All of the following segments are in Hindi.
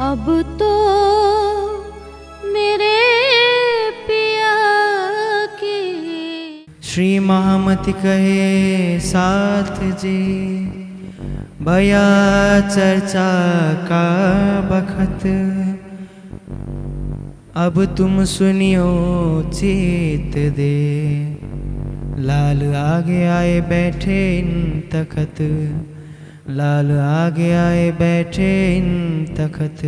अब तो मेरे पिया के श्री महामति कहे साथ जी, भया चर्चा का बखत, अब तुम सुनियो चित दे। लाल आगे आए बैठे इन तखत, लाल आगे आए बैठे इन तखत।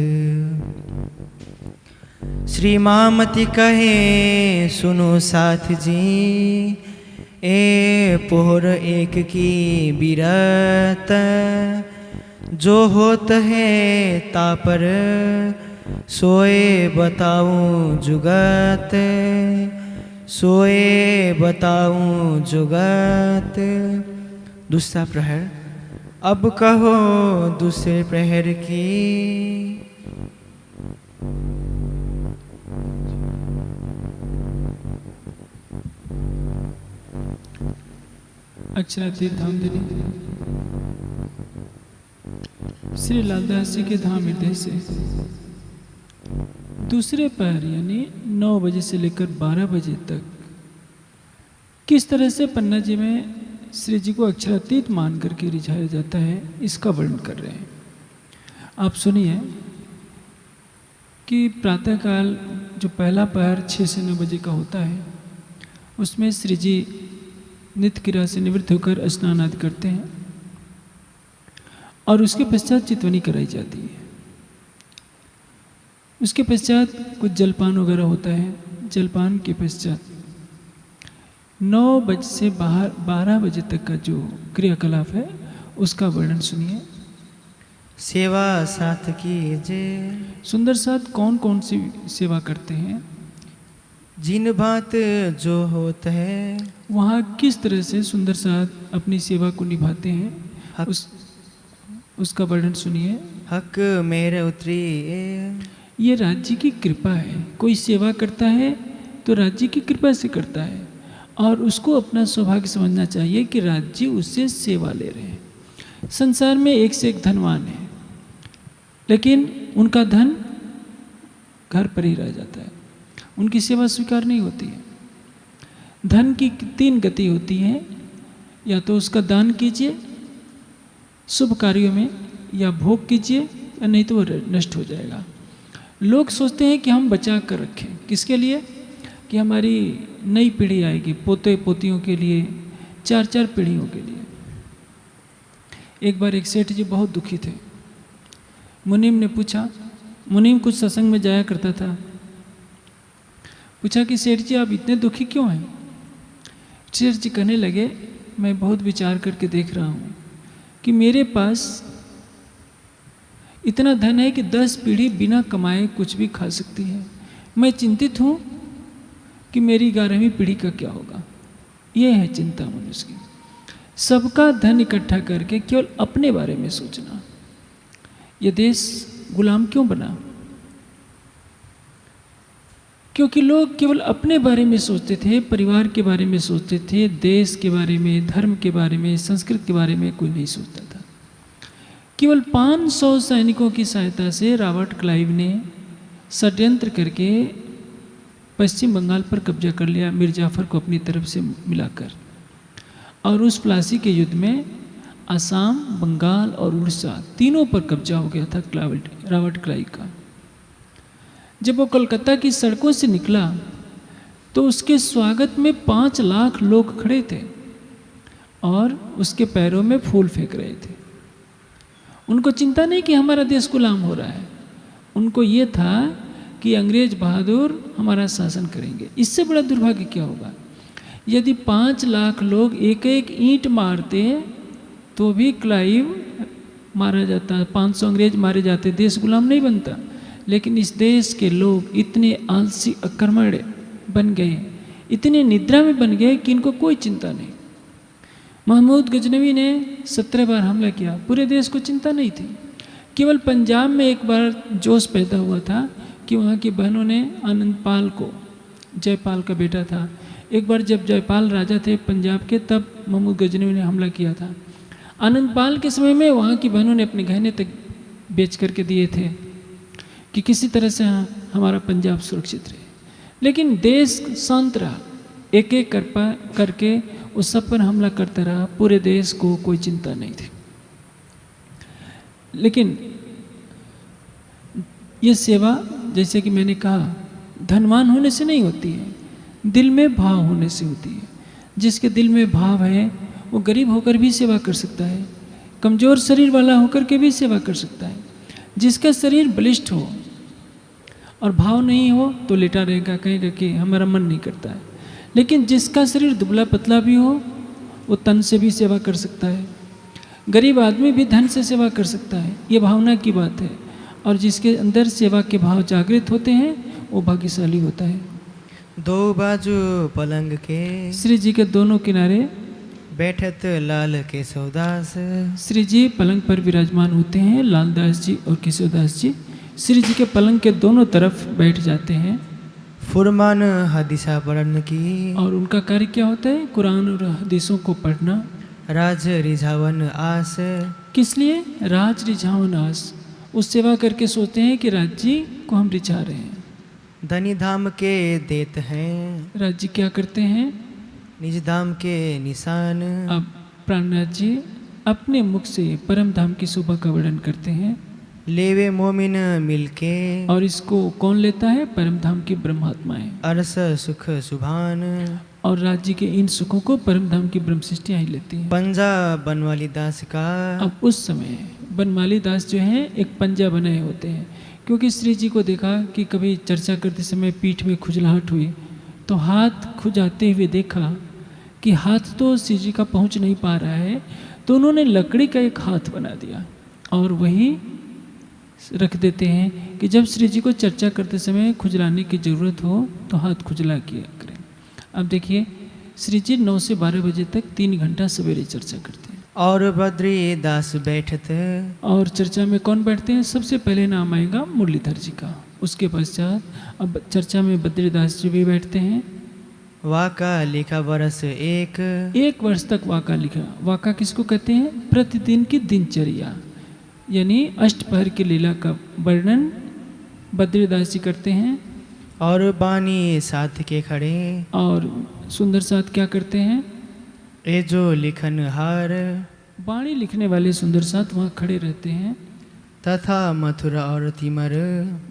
श्री महामति कहे सुनो साथ जी, ए पोहर एक की बिरत, जो होत है तापर सोए बताऊं जुगत, सोए बताऊं जुगत। दूसरा प्रहर, अब कहो दूसरे प्रहर की। अक्षरातीत धामधनी श्री लालदास जी के धाम हृदय से दूसरे पहर यानी 9 बजे से लेकर 12 बजे तक किस तरह से पन्ना जी में श्री जी को अक्षरातीत मान करके रिझाया जाता है, इसका वर्णन कर रहे हैं। आप सुनिए कि प्रातःकाल जो पहला पहर 6 से 9 बजे का होता है, उसमें श्री जी नित्य क्रिया से निवृत्त होकर स्नान आदि करते हैं और उसके पश्चात चितवनी कराई जाती है। उसके पश्चात कुछ जलपान वगैरह होता है। जलपान के पश्चात 9 बजे से 12 बजे तक का जो क्रियाकलाप है उसका वर्णन सुनिए। सेवा साथ कीजिए, सुंदर साथ कौन कौन सी सेवा करते हैं, जिन बात जो होता है, वहाँ किस तरह से सुंदर साथ अपनी सेवा को निभाते हैं, उसका वर्णन सुनिए। हक मेरे उतरी, ये राज्य की कृपा है। कोई सेवा करता है तो राज्य की कृपा से करता है और उसको अपना सौभाग्य समझना चाहिए कि राज्य उससे सेवा ले रहे हैं। संसार में एक से एक धनवान है, लेकिन उनका धन घर पर ही रह जाता है, उनकी सेवा स्वीकार नहीं होती है। धन की 3 गति होती है, या तो उसका दान कीजिए शुभ कार्यों में, या भोग कीजिए, या नहीं तो वो नष्ट हो जाएगा। लोग सोचते हैं कि हम बचा कर रखें, किसके लिए, कि हमारी नई पीढ़ी आएगी, पोते पोतियों के लिए, 4-4 पीढ़ियों के लिए। एक बार एक सेठ जी बहुत दुखी थे। मुनीम ने पूछा, मुनीम कुछ सत्संग में जाया करता था, पूछा कि सेठ जी आप इतने दुखी क्यों हैं। सेठ जी कहने लगे, मैं बहुत विचार करके देख रहा हूँ कि मेरे पास इतना धन है कि 10 पीढ़ी बिना कमाए कुछ भी खा सकती है। मैं चिंतित हूँ कि मेरी 11वीं पीढ़ी का क्या होगा। ये है चिंता मनुष्य की, सबका धन इकट्ठा करके केवल अपने बारे में सोचना। ये देश गुलाम क्यों बना, क्योंकि लोग केवल अपने बारे में सोचते थे, परिवार के बारे में सोचते थे, देश के बारे में, धर्म के बारे में, संस्कृति के बारे में कोई नहीं सोचता था। केवल 500 सैनिकों की सहायता से रॉबर्ट क्लाइव ने षड्यंत्र करके पश्चिम बंगाल पर कब्जा कर लिया, मीर जाफर को अपनी तरफ से मिलाकर, और उस प्लासी के युद्ध में असम, बंगाल और उड़ीसा तीनों पर कब्जा हो गया था रॉबर्ट क्लाइव का। जब वो कलकत्ता की सड़कों से निकला तो उसके स्वागत में 5 लाख लोग खड़े थे और उसके पैरों में फूल फेंक रहे थे। उनको चिंता नहीं कि हमारा देश गुलाम हो रहा है, उनको ये था कि अंग्रेज बहादुर हमारा शासन करेंगे। इससे बड़ा दुर्भाग्य क्या होगा। यदि 5 लाख लोग एक एक ईंट मारते तो भी क्लाइव मारा जाता, 500 अंग्रेज मारे जाते, देश गुलाम नहीं बनता। लेकिन इस देश के लोग इतने आलसी अकर्मण्य बन गए, इतने निद्रा में बन गए कि इनको कोई चिंता नहीं। महमूद गजनवी ने 17 बार हमला किया, पूरे देश को चिंता नहीं थी। केवल पंजाब में एक बार जोश पैदा हुआ था कि वहाँ की बहनों ने आनंदपाल को, जयपाल का बेटा था, एक बार जब जयपाल राजा थे पंजाब के, तब महमूद गजनवी ने हमला किया था। आनंदपाल के समय में वहाँ की बहनों ने अपने गहने तक बेच करके दिए थे। कि किसी तरह से हमारा पंजाब सुरक्षित रहे। लेकिन देश शांत रहा, एक एक करके उस सब पर हमला करता रहा, पूरे देश को कोई चिंता नहीं थी। लेकिन ये सेवा, जैसे कि मैंने कहा, धनवान होने से नहीं होती है, दिल में भाव होने से होती है। जिसके दिल में भाव है वो गरीब होकर भी सेवा कर सकता है, कमज़ोर शरीर वाला होकर के भी सेवा कर सकता है। जिसका शरीर बलिष्ठ हो और भाव नहीं हो तो लेटा रहेगा, कहेगा कि हमारा मन नहीं करता है। लेकिन जिसका शरीर दुबला पतला भी हो वो तन से भी सेवा कर सकता है, गरीब आदमी भी धन से सेवा कर सकता है। ये भावना की बात है। और जिसके अंदर सेवा के भाव जागृत होते हैं वो भाग्यशाली होता है। दो बाजू पलंग के श्री जी के दोनों किनारे बैठत लाल केशवदास। श्री जी पलंग पर विराजमान होते हैं, लालदास जी और केशवदास जी श्री जी के पलंग के दोनों तरफ बैठ जाते हैं। फुरमान हदीसा पढ़ने की और उनका कार्य क्या होता है? कुरान और हदीसों को पढ़ना। राज रिझावन आस, किस लिए? राज रिझावन आस। उस सेवा करके सोचते हैं कि राज्य को हम रिझा रहे हैं। धनी धाम के देत हैं, राज्य क्या करते हैं? निज धाम के निशान। अब प्राणनाथ जी अपने मुख से परम धाम की शोभा का वर्णन करते हैं। लेवे मोमिन मिलके, और इसको कौन लेता है? परम धाम की ब्रह्मात्माएं। अरस सुख सुभान, और राज्य के इन सुखों को परम धाम की ब्रह्म सृष्टियां ही लेती हैं। पंजा बनवाली दास का। अब उस समय बनमाली दास जो हैं एक पंजा बनाए होते हैं, क्योंकि श्री जी को देखा कि कभी चर्चा करते समय पीठ में खुजलाहट हुई तो हाथ खुजाते हुए देखा कि हाथ तो श्री जी का पहुंच नहीं पा रहा है, तो उन्होंने लकड़ी का एक हाथ बना दिया और वही रख देते हैं कि जब श्री जी को चर्चा करते समय खुजलाने की ज़रूरत हो तो हाथ खुजला किया करें। अब देखिए श्री जी 9 से 12 बजे तक 3 घंटा सवेरे चर्चा करते हैं। और बद्री दास बैठत, और चर्चा में कौन बैठते हैं? सबसे पहले नाम आएगा मुरलीधर जी का, उसके पश्चात अब चर्चा में बद्रीदास जी भी बैठते हैं। वाका लिखा वर्ष एक वर्ष तक वाका लिखा। वाका किसको कहते हैं? प्रतिदिन की दिनचर्या, यानी अष्टपहर की लीला का वर्णन बद्रीदास जी करते हैं। और बानी साथ के खड़े, और सुंदर साथ क्या करते हैं? ए जो लिखन हार, बाणी लिखने वाले सुंदर साथ वहाँ खड़े रहते हैं। तथा मथुरा और तिमर,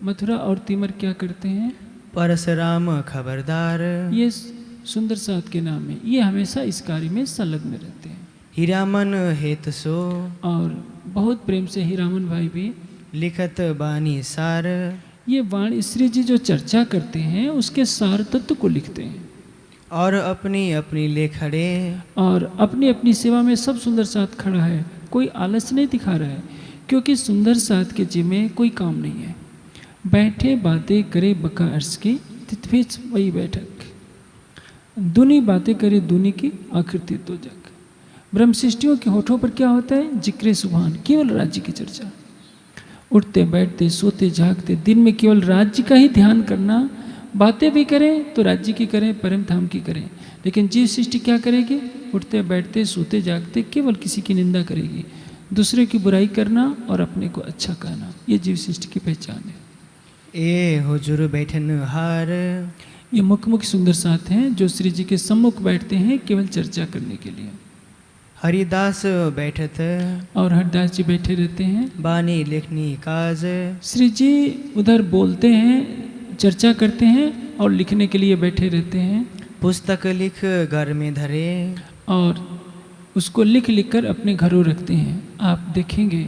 मथुरा और तिमर क्या करते हैं? परशुराम खबरदार। ये सुंदर साथ के नाम है, ये हमेशा इस कार्य में संलग्न रहते हैं। हीरामन हेत सो, और बहुत प्रेम से हीरामन भाई भी लिखत बानी सार। ये वाणी श्री जी जो चर्चा करते हैं उसके सार तत्व को लिखते हैं। और अपनी अपनी ले खड़े, और अपनी अपनी सेवा में सब सुंदर साथ खड़ा है, कोई आलस नहीं दिखा रहा है, क्योंकि सुंदर साथ के जी में कोई काम नहीं है। बैठे बातें करे बका अर्श की, तितफिच वही बैठक। दुनी बातें करे दुनी की, आकृति तो जग। ब्रह्म सृष्टियों के होठों पर क्या होता है? जिक्र सुभान, केवल राज्य की चर्चा। उठते बैठते सोते जागते दिन में केवल राज्य का ही ध्यान करना। बातें भी करें तो राज्य की करें, परम धाम की करें। लेकिन जीव सृष्टि क्या करेगी? उठते बैठते सोते जागते केवल किसी की निंदा करेगी, दूसरे की बुराई करना और अपने को अच्छा कहना। ये जीव सृष्टि की पहचान है। ए हुजूर बैठन हार, ये मुख सुंदर साथ हैं जो श्री जी के सम्मुख बैठते हैं केवल चर्चा करने के लिए। हरिदास बैठत, और हरदास जी बैठे रहते हैं। बानी लिखनी काज, श्री जी उधर बोलते हैं, चर्चा करते हैं और लिखने के लिए बैठे रहते हैं। पुस्तक लिख घर में धरे, और उसको लिख लिख कर अपने घरों रखते हैं। आप देखेंगे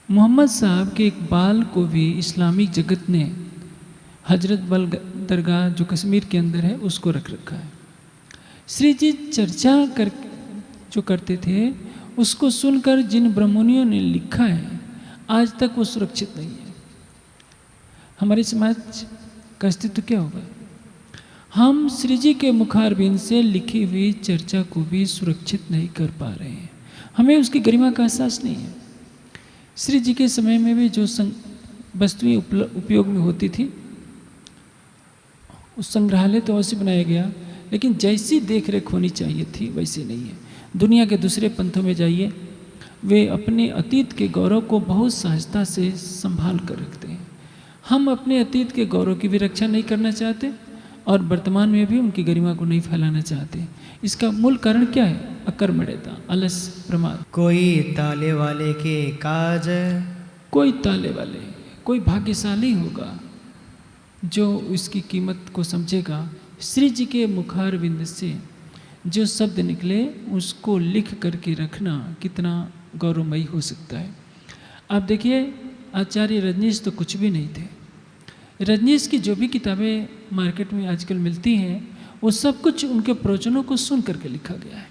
मोहम्मद साहब के एक बाल को भी इस्लामिक जगत ने हजरत बल दरगाह जो कश्मीर के अंदर है उसको रख रखा है। श्री जी चर्चा कर जो करते थे उसको सुनकर जिन ब्राह्मणियों ने लिखा है आज तक वो सुरक्षित नहीं है। हमारे समाज का अस्तित्व क्या होगा? हम श्री जी के मुखारबिंद से लिखी हुई चर्चा को भी सुरक्षित नहीं कर पा रहे हैं। हमें उसकी गरिमा का एहसास नहीं है। श्री जी के समय में भी जो वस्तुएं उपयोग में होती थी उस संग्रहालय तो अवश्य बनाया गया, लेकिन जैसी देख रेख होनी चाहिए थी वैसी नहीं है। दुनिया के दूसरे पंथों में जाइए, वे अपने अतीत के गौरव को बहुत सहजता से संभाल कर रखते हैं। हम अपने अतीत के गौरव की भी रक्षा नहीं करना चाहते और वर्तमान में भी उनकी गरिमा को नहीं फैलाना चाहते। इसका मूल कारण क्या है? अकर्मण्यता, अलस, प्रमाद। कोई ताले वाले के काज, कोई ताले वाले, कोई भाग्यशाली होगा जो इसकी कीमत को समझेगा। श्री जी के मुखारविंद से जो शब्द निकले उसको लिख करके रखना कितना गौरवमयी हो सकता है। आप देखिए, आचार्य रजनीश तो कुछ भी नहीं थे। रजनीश की जो भी किताबें मार्केट में आजकल मिलती हैं वो सब कुछ उनके प्रवचनों को सुन करके लिखा गया है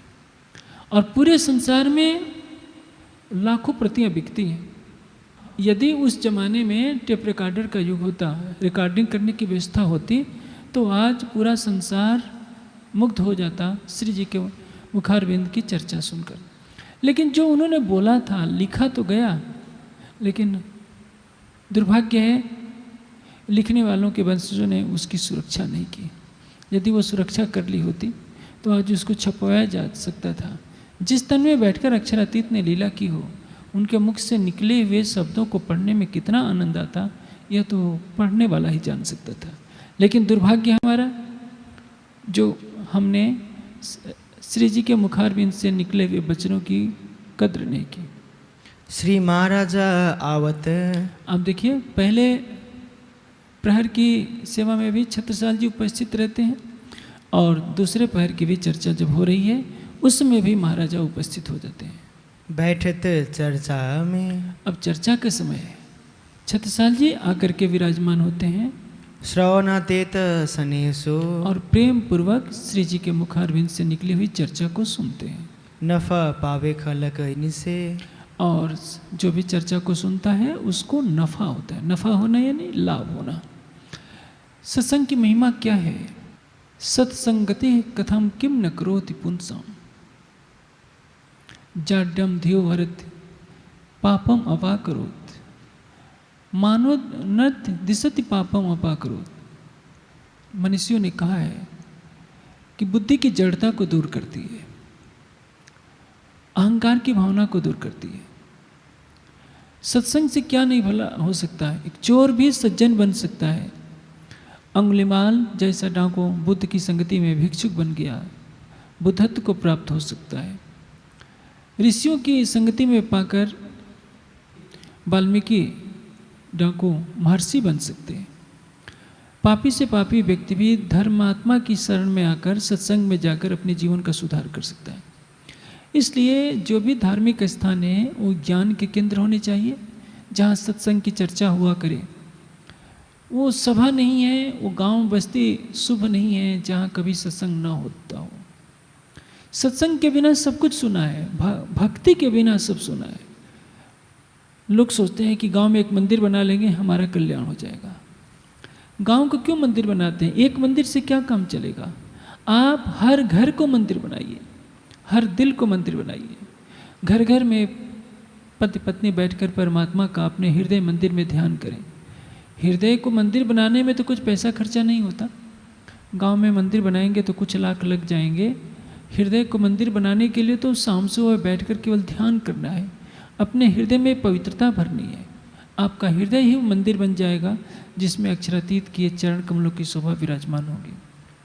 और पूरे संसार में लाखों प्रतियां बिकती हैं। यदि उस जमाने में टेप रिकॉर्डर का युग होता, रिकॉर्डिंग करने की व्यवस्था होती, तो आज पूरा संसार मुग्ध हो जाता श्री जी के मुखारविंद की चर्चा सुनकर। लेकिन जो उन्होंने बोला था, लिखा तो गया, लेकिन दुर्भाग्य है लिखने वालों के वंशजों ने उसकी सुरक्षा नहीं की। यदि वो सुरक्षा कर ली होती तो आज उसको छपवाया जा सकता था। जिस तन में बैठकर अक्षरातीत ने लीला की हो, उनके मुख से निकले हुए शब्दों को पढ़ने में कितना आनंद आता, यह तो पढ़ने वाला ही जान सकता था। लेकिन दुर्भाग्य हमारा जो हमने श्री जी के मुखारविंद से निकले हुए वचनों की कद्र नहीं की। श्री महाराजा आवत। आप देखिए, पहले प्रहर की सेवा में भी छत्रसाल जी उपस्थित रहते हैं और दूसरे प्रहर की भी चर्चा जब हो रही है उसमें भी महाराजा उपस्थित हो जाते हैं। बैठत चर्चा में, अब चर्चा का समय है, छत्रसाल जी आकर के विराजमान होते हैं श्रवणातीत सनेसो, और प्रेम पूर्वक श्री जी के मुखारविंद से निकली हुई चर्चा को सुनते हैं। नफा पावे खलक इनसे, और जो भी चर्चा को सुनता है उसको नफा होता है। नफा होना यानी लाभ होना। सत्संग की महिमा क्या है? सत्संगति कथम किम न करोति पुंसाम, जाड्यम धियो हरत पापम अपाकरोत, मानो नत दिशति पापम अपाकरोत। मनुष्यों ने कहा है कि बुद्धि की जड़ता को दूर करती है, अहंकार की भावना को दूर करती है। सत्संग से क्या नहीं भला हो सकता है? एक चोर भी सज्जन बन सकता है। अंगुलिमाल जैसा डाकू बुद्ध की संगति में भिक्षुक बन गया, बुद्धत्व को प्राप्त हो सकता है। ऋषियों की संगति में पाकर वाल्मीकि डाकू महर्षि बन सकते हैं। पापी से पापी व्यक्ति भी धर्मात्मा की शरण में आकर सत्संग में जाकर अपने जीवन का सुधार कर सकता है। इसलिए जो भी धार्मिक स्थान है वो ज्ञान के केंद्र होने चाहिए, जहाँ सत्संग की चर्चा हुआ करे। वो सभा नहीं है, वो गांव बस्ती शुभ नहीं है जहाँ कभी सत्संग न होता हो। सत्संग के बिना सब कुछ सुना है, भक्ति के बिना सब सुना है। लोग सोचते हैं कि गांव में एक मंदिर बना लेंगे हमारा कल्याण हो जाएगा। गांव को क्यों मंदिर बनाते हैं? एक मंदिर से क्या काम चलेगा? आप हर घर को मंदिर बनाइए, हर दिल को मंदिर बनाइए। घर घर में पति पत्नी बैठकर परमात्मा का अपने हृदय मंदिर में ध्यान करें। हृदय को मंदिर बनाने में तो कुछ पैसा खर्चा नहीं होता। गांव में मंदिर बनाएंगे तो कुछ लाख लग जाएंगे। हृदय को मंदिर बनाने के लिए तो शाम सुबह बैठकर केवल ध्यान करना है, अपने हृदय में पवित्रता भरनी है। आपका हृदय ही मंदिर बन जाएगा जिसमें अक्षरातीत किए चरण कमलों की शोभा विराजमान होगी।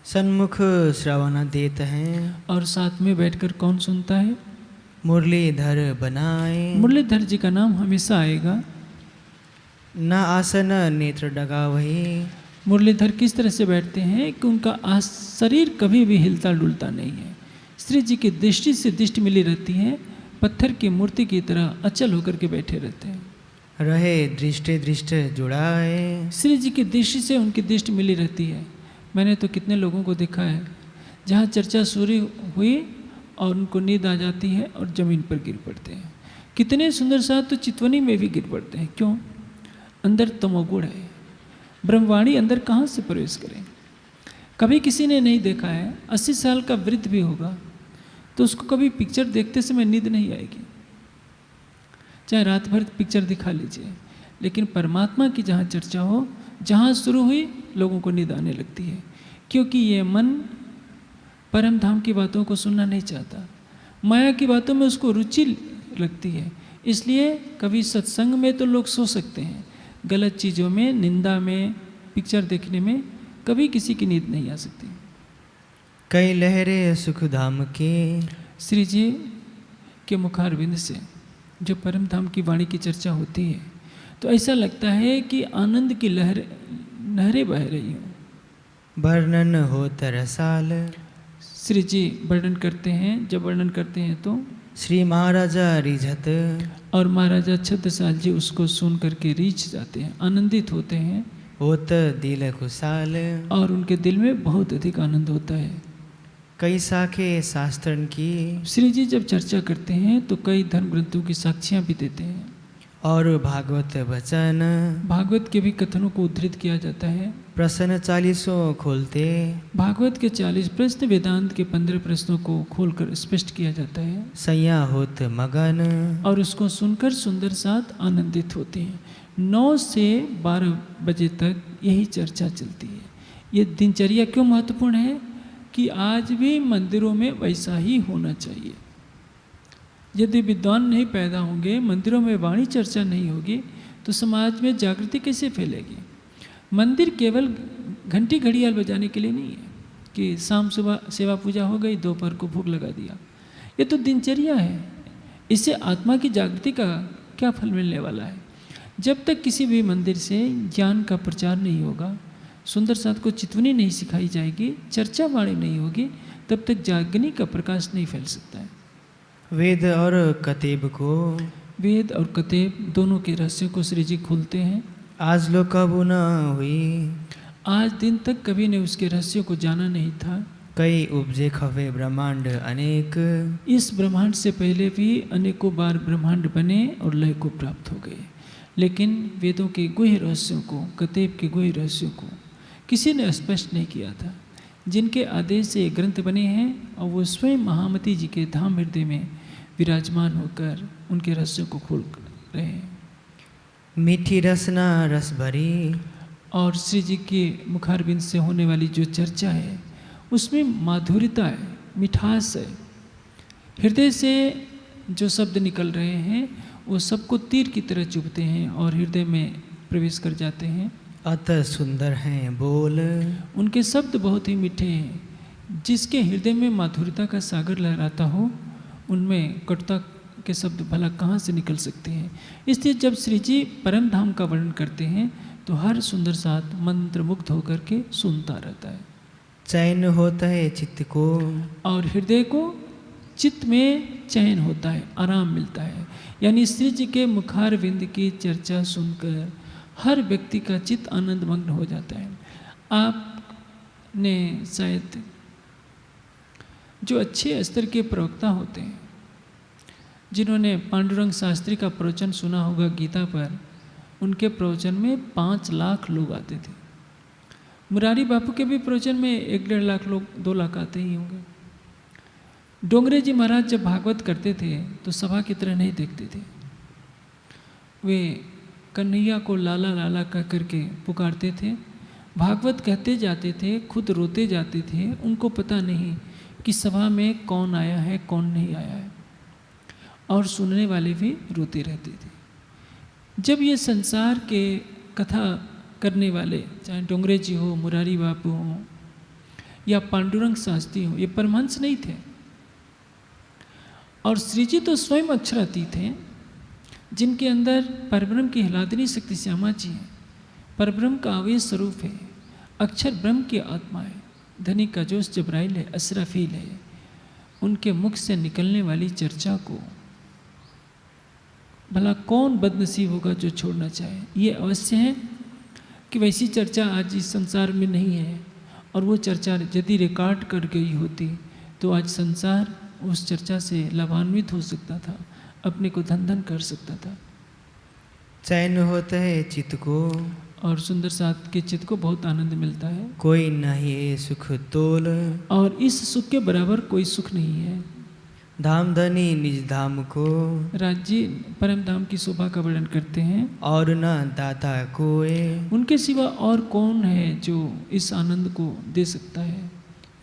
सन्मुख श्रवण देत हैं, और साथ में बैठकर कौन सुनता है? मुरलीधर बनाए। मुरलीधर जी का नाम हमेशा आएगा। न आसन नेत्र डगा वही। मुरलीधर किस तरह से बैठते हैं कि उनका शरीर कभी भी हिलता डुलता नहीं है। श्री जी की दृष्टि से दृष्टि मिली रहती है, पत्थर की मूर्ति की तरह अचल होकर के बैठे रहते हैं। रहे दृष्टि दृष्टि जुड़ाए। श्री जी की दृष्टि से उनकी दृष्टि मिली रहती है। मैंने तो कितने लोगों को देखा है जहाँ चर्चा शुरू हुई और उनको नींद आ जाती है और ज़मीन पर गिर पड़ते हैं। कितने सुंदर साथ तो चितवनी में भी गिर पड़ते हैं। क्यों? अंदर तमोगुण है। ब्रह्मवाणी अंदर कहाँ से प्रवेश करें? कभी किसी ने नहीं देखा है, 80 साल का वृद्ध भी होगा तो उसको कभी पिक्चर देखते समय नींद नहीं आएगी, चाहे रात भर पिक्चर दिखा लीजिए। लेकिन परमात्मा की जहाँ चर्चा हो, जहाँ शुरू हुई लोगों को नींद आने लगती है, क्योंकि ये मन परम धाम की बातों को सुनना नहीं चाहता। माया की बातों में उसको रुचि लगती है। इसलिए कभी सत्संग में तो लोग सो सकते हैं, गलत चीज़ों में, निंदा में, पिक्चर देखने में कभी किसी की नींद नहीं आ सकती। कई लहरें सुख धाम के, श्री जी के मुखारविंद से जो परम धाम की वाणी की चर्चा होती है तो ऐसा लगता है कि आनंद की लहरें बह रही हों। वर्णन हो तरसाल, श्री जी वर्णन करते हैं, जब वर्णन करते हैं तो श्री महाराजा रिझत, और महाराजा छत्रसाल जी उसको सुन करके रीझ जाते हैं, आनंदित होते हैं, होत दिल खुशाल, और उनके दिल में बहुत अधिक आनंद होता है। कई शाखे शास्त्रन की, श्री जी जब चर्चा करते हैं तो कई धर्म ग्रंथों की साक्ष्यां भी देते हैं, और भागवत वचन, भागवत के भी कथनों को उद्धृत किया जाता है। प्रश्न 40 खोलते, भागवत के 40 प्रश्न, वेदांत के 15 प्रश्नों को खोलकर स्पष्ट किया जाता है, सैया होत मगन, और उसको सुनकर सुंदर साथ आनंदित होते हैं। 9 से 12 बजे तक यही चर्चा चलती है। ये दिनचर्या क्यों महत्वपूर्ण है कि आज भी मंदिरों में वैसा ही होना चाहिए। यदि विद्वान नहीं पैदा होंगे, मंदिरों में वाणी चर्चा नहीं होगी, तो समाज में जागृति कैसे फैलेगी। मंदिर केवल घंटी घड़ियाल बजाने के लिए नहीं है कि शाम सुबह सेवा पूजा हो गई, दोपहर को भोग लगा दिया। ये तो दिनचर्या है। इससे आत्मा की जागृति का क्या फल मिलने वाला है। जब तक किसी भी मंदिर से ज्ञान का प्रचार नहीं होगा, सुंदर साथ को चितवनी नहीं सिखाई जाएगी, चर्चा वाणी नहीं होगी, तब तक जागनी का प्रकाश नहीं फैल सकता है। वेद और कतेब को, वेद और कतेब दोनों के रहस्यों को श्री जी खोलते हैं। आज लो कबू न हुई, आज दिन तक कभी ने उसके रहस्यों को जाना नहीं था। कई उपजे खवे ब्रह्मांड अनेक, इस ब्रह्मांड से पहले भी अनेकों बार ब्रह्मांड बने और लय को प्राप्त हो गए, लेकिन वेदों के गुह्य रहस्यों को, कतेब के गुह्य रहस्यों को किसी ने स्पष्ट नहीं किया था। जिनके आदेश से ग्रंथ बने हैं और वो स्वयं महामती जी के धाम हृदय में विराजमान होकर उनके रहस्यों को खोल रहे हैं। मीठी रसना रस भरी, और श्री जी के मुखारबिंद से होने वाली जो चर्चा है उसमें माधुर्यता है, मिठास है। हृदय से जो शब्द निकल रहे हैं वो सबको तीर की तरह चुभते हैं और हृदय में प्रवेश कर जाते हैं। अत सुंदर हैं बोल, उनके शब्द बहुत ही मीठे हैं। जिसके हृदय में माधुर्यता का सागर लहराता हो, उनमें कटुता के शब्द भला कहाँ से निकल सकते हैं। इसलिए जब श्री जी परम धाम का वर्णन करते हैं तो हर सुंदर साथ मंत्र मुग्ध होकर के सुनता रहता है। चैन होता है चित्त को, और हृदय को चित्त में चैन होता है, आराम मिलता है। यानी श्री जी के मुखारविंद की चर्चा सुनकर हर व्यक्ति का चित्त आनंदमग्न हो जाता है। आपने शायद जो अच्छे स्तर के प्रवक्ता होते हैं, जिन्होंने पांडुरंग शास्त्री का प्रवचन सुना होगा गीता पर, उनके प्रवचन में 5 लाख लोग आते थे। मुरारी बापू के भी प्रवचन में 1-1.5 लाख लोग, 2 लाख आते ही होंगे। डोंगरे जी महाराज जब भागवत करते थे तो सभा की तरह नहीं देखते थे। वे कन्हैया को लाला लाला कह करके पुकारते थे, भागवत कहते जाते थे, खुद रोते जाते थे। उनको पता नहीं कि सभा में कौन आया है, कौन नहीं आया है, और सुनने वाले भी रोते रहते थे। जब ये संसार के कथा करने वाले, चाहे डोंगरे जी हो, मुरारी बापू हो या पांडुरंग शास्त्री हो, ये परमहंस नहीं थे। और श्री जी तो स्वयं अक्षरातीत हैं, जिनके अंदर परब्रह्म की हिलादनी शक्ति श्यामा जी हैं। परब्रह्म का आवेश स्वरूप है, अक्षर ब्रह्म की आत्मा है, धनी का जोश जबराइल है, असराफील है। उनके मुख से निकलने वाली चर्चा को भला कौन बदनसीब होगा जो छोड़ना चाहे। ये अवश्य है कि वैसी चर्चा आज इस संसार में नहीं है, और वो चर्चा यदि रिकॉर्ड कर गई होती तो आज संसार उस चर्चा से लाभान्वित हो सकता था, अपने को धन धन कर सकता था। चैन होता है चित्त को, और सुंदर साथ के चित्त को बहुत आनंद मिलता है। कोई नहीं ये सुख तोल, और इस सुख के बराबर कोई सुख नहीं है। धाम धनी निज धाम को, राज्य परम धाम की शोभा का वर्णन करते हैं। और न दाता कोई, उनके सिवा और कौन है जो इस आनंद को दे सकता है।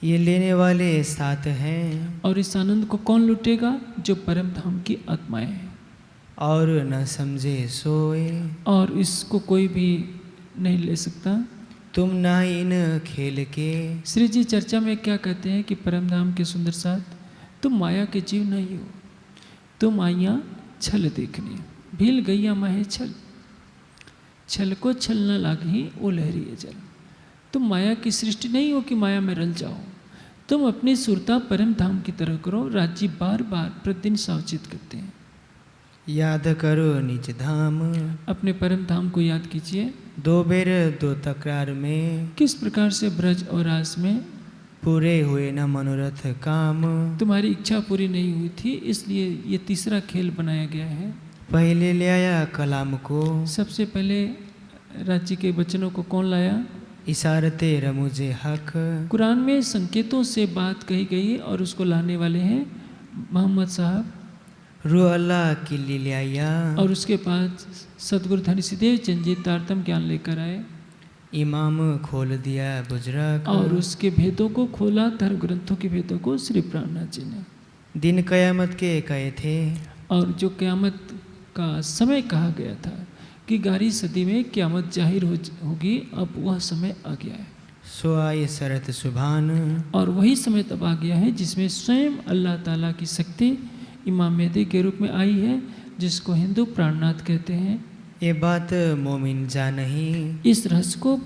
ये लेने वाले साथ हैं, और इस आनंद को कौन लुटेगा, जो परम धाम की आत्माएं हैं। और न समझे सोए। और इसको कोई भी नहीं ले सकता। तुम ना इन खेल के। श्री जी चर्चा में क्या कहते हैं कि परम धाम के सुंदर साथ, तुम माया के जीव नहीं हो, तुम आइया छल देखने, भील गैया माहे छल, छल को छल न लागी ओ लहरी जल। तुम माया की सृष्टि नहीं हो कि माया में रल जाओ, तुम अपनी सुरता परम धाम की तरह करो। राजी बार बार प्रतिदिन सावचित करते हैं, याद करो निज धाम। अपने परम धाम को याद कीजिए। दो बेर दो तकरार में, किस प्रकार से ब्रज और रास में पूरे हुए न मनोरथ काम। तुम्हारी इच्छा पूरी नहीं हुई थी, इसलिए ये तीसरा खेल बनाया गया है। पहले ले आया कलाम को, सबसे पहले राज्य के वचनों को कौन लाया? इशारते रमुजे हक। कुरान में संकेतों से बात कही गई और उसको लाने वाले हैं मोहम्मद साहब। रू अल्लाह किल्ली ले आया, और उसके बाद सदगुरु धन सिद्धेव चंद जी तारतम ज्ञान लेकर आए। इमाम खोल दिया बुजरक, और उसके भेदों को खोला, धर्म ग्रंथों के भेदों को श्री प्राणनाथ जी ने। दिन कयामत के कहे थे, और जो क़यामत का समय कहा गया था कि 11वीं सदी में क़यामत जाहिर होगी, अब वह समय आ गया है। सो आए शरत सुभान। और वही समय तब आ गया है जिसमें स्वयं अल्लाह ताला की शक्ति इमाम मेहदी के रूप में आई है, जिसको हिंदू प्राणनाथ कहते हैं। ये बात मोमिन जा नहीं, इस रहस्य को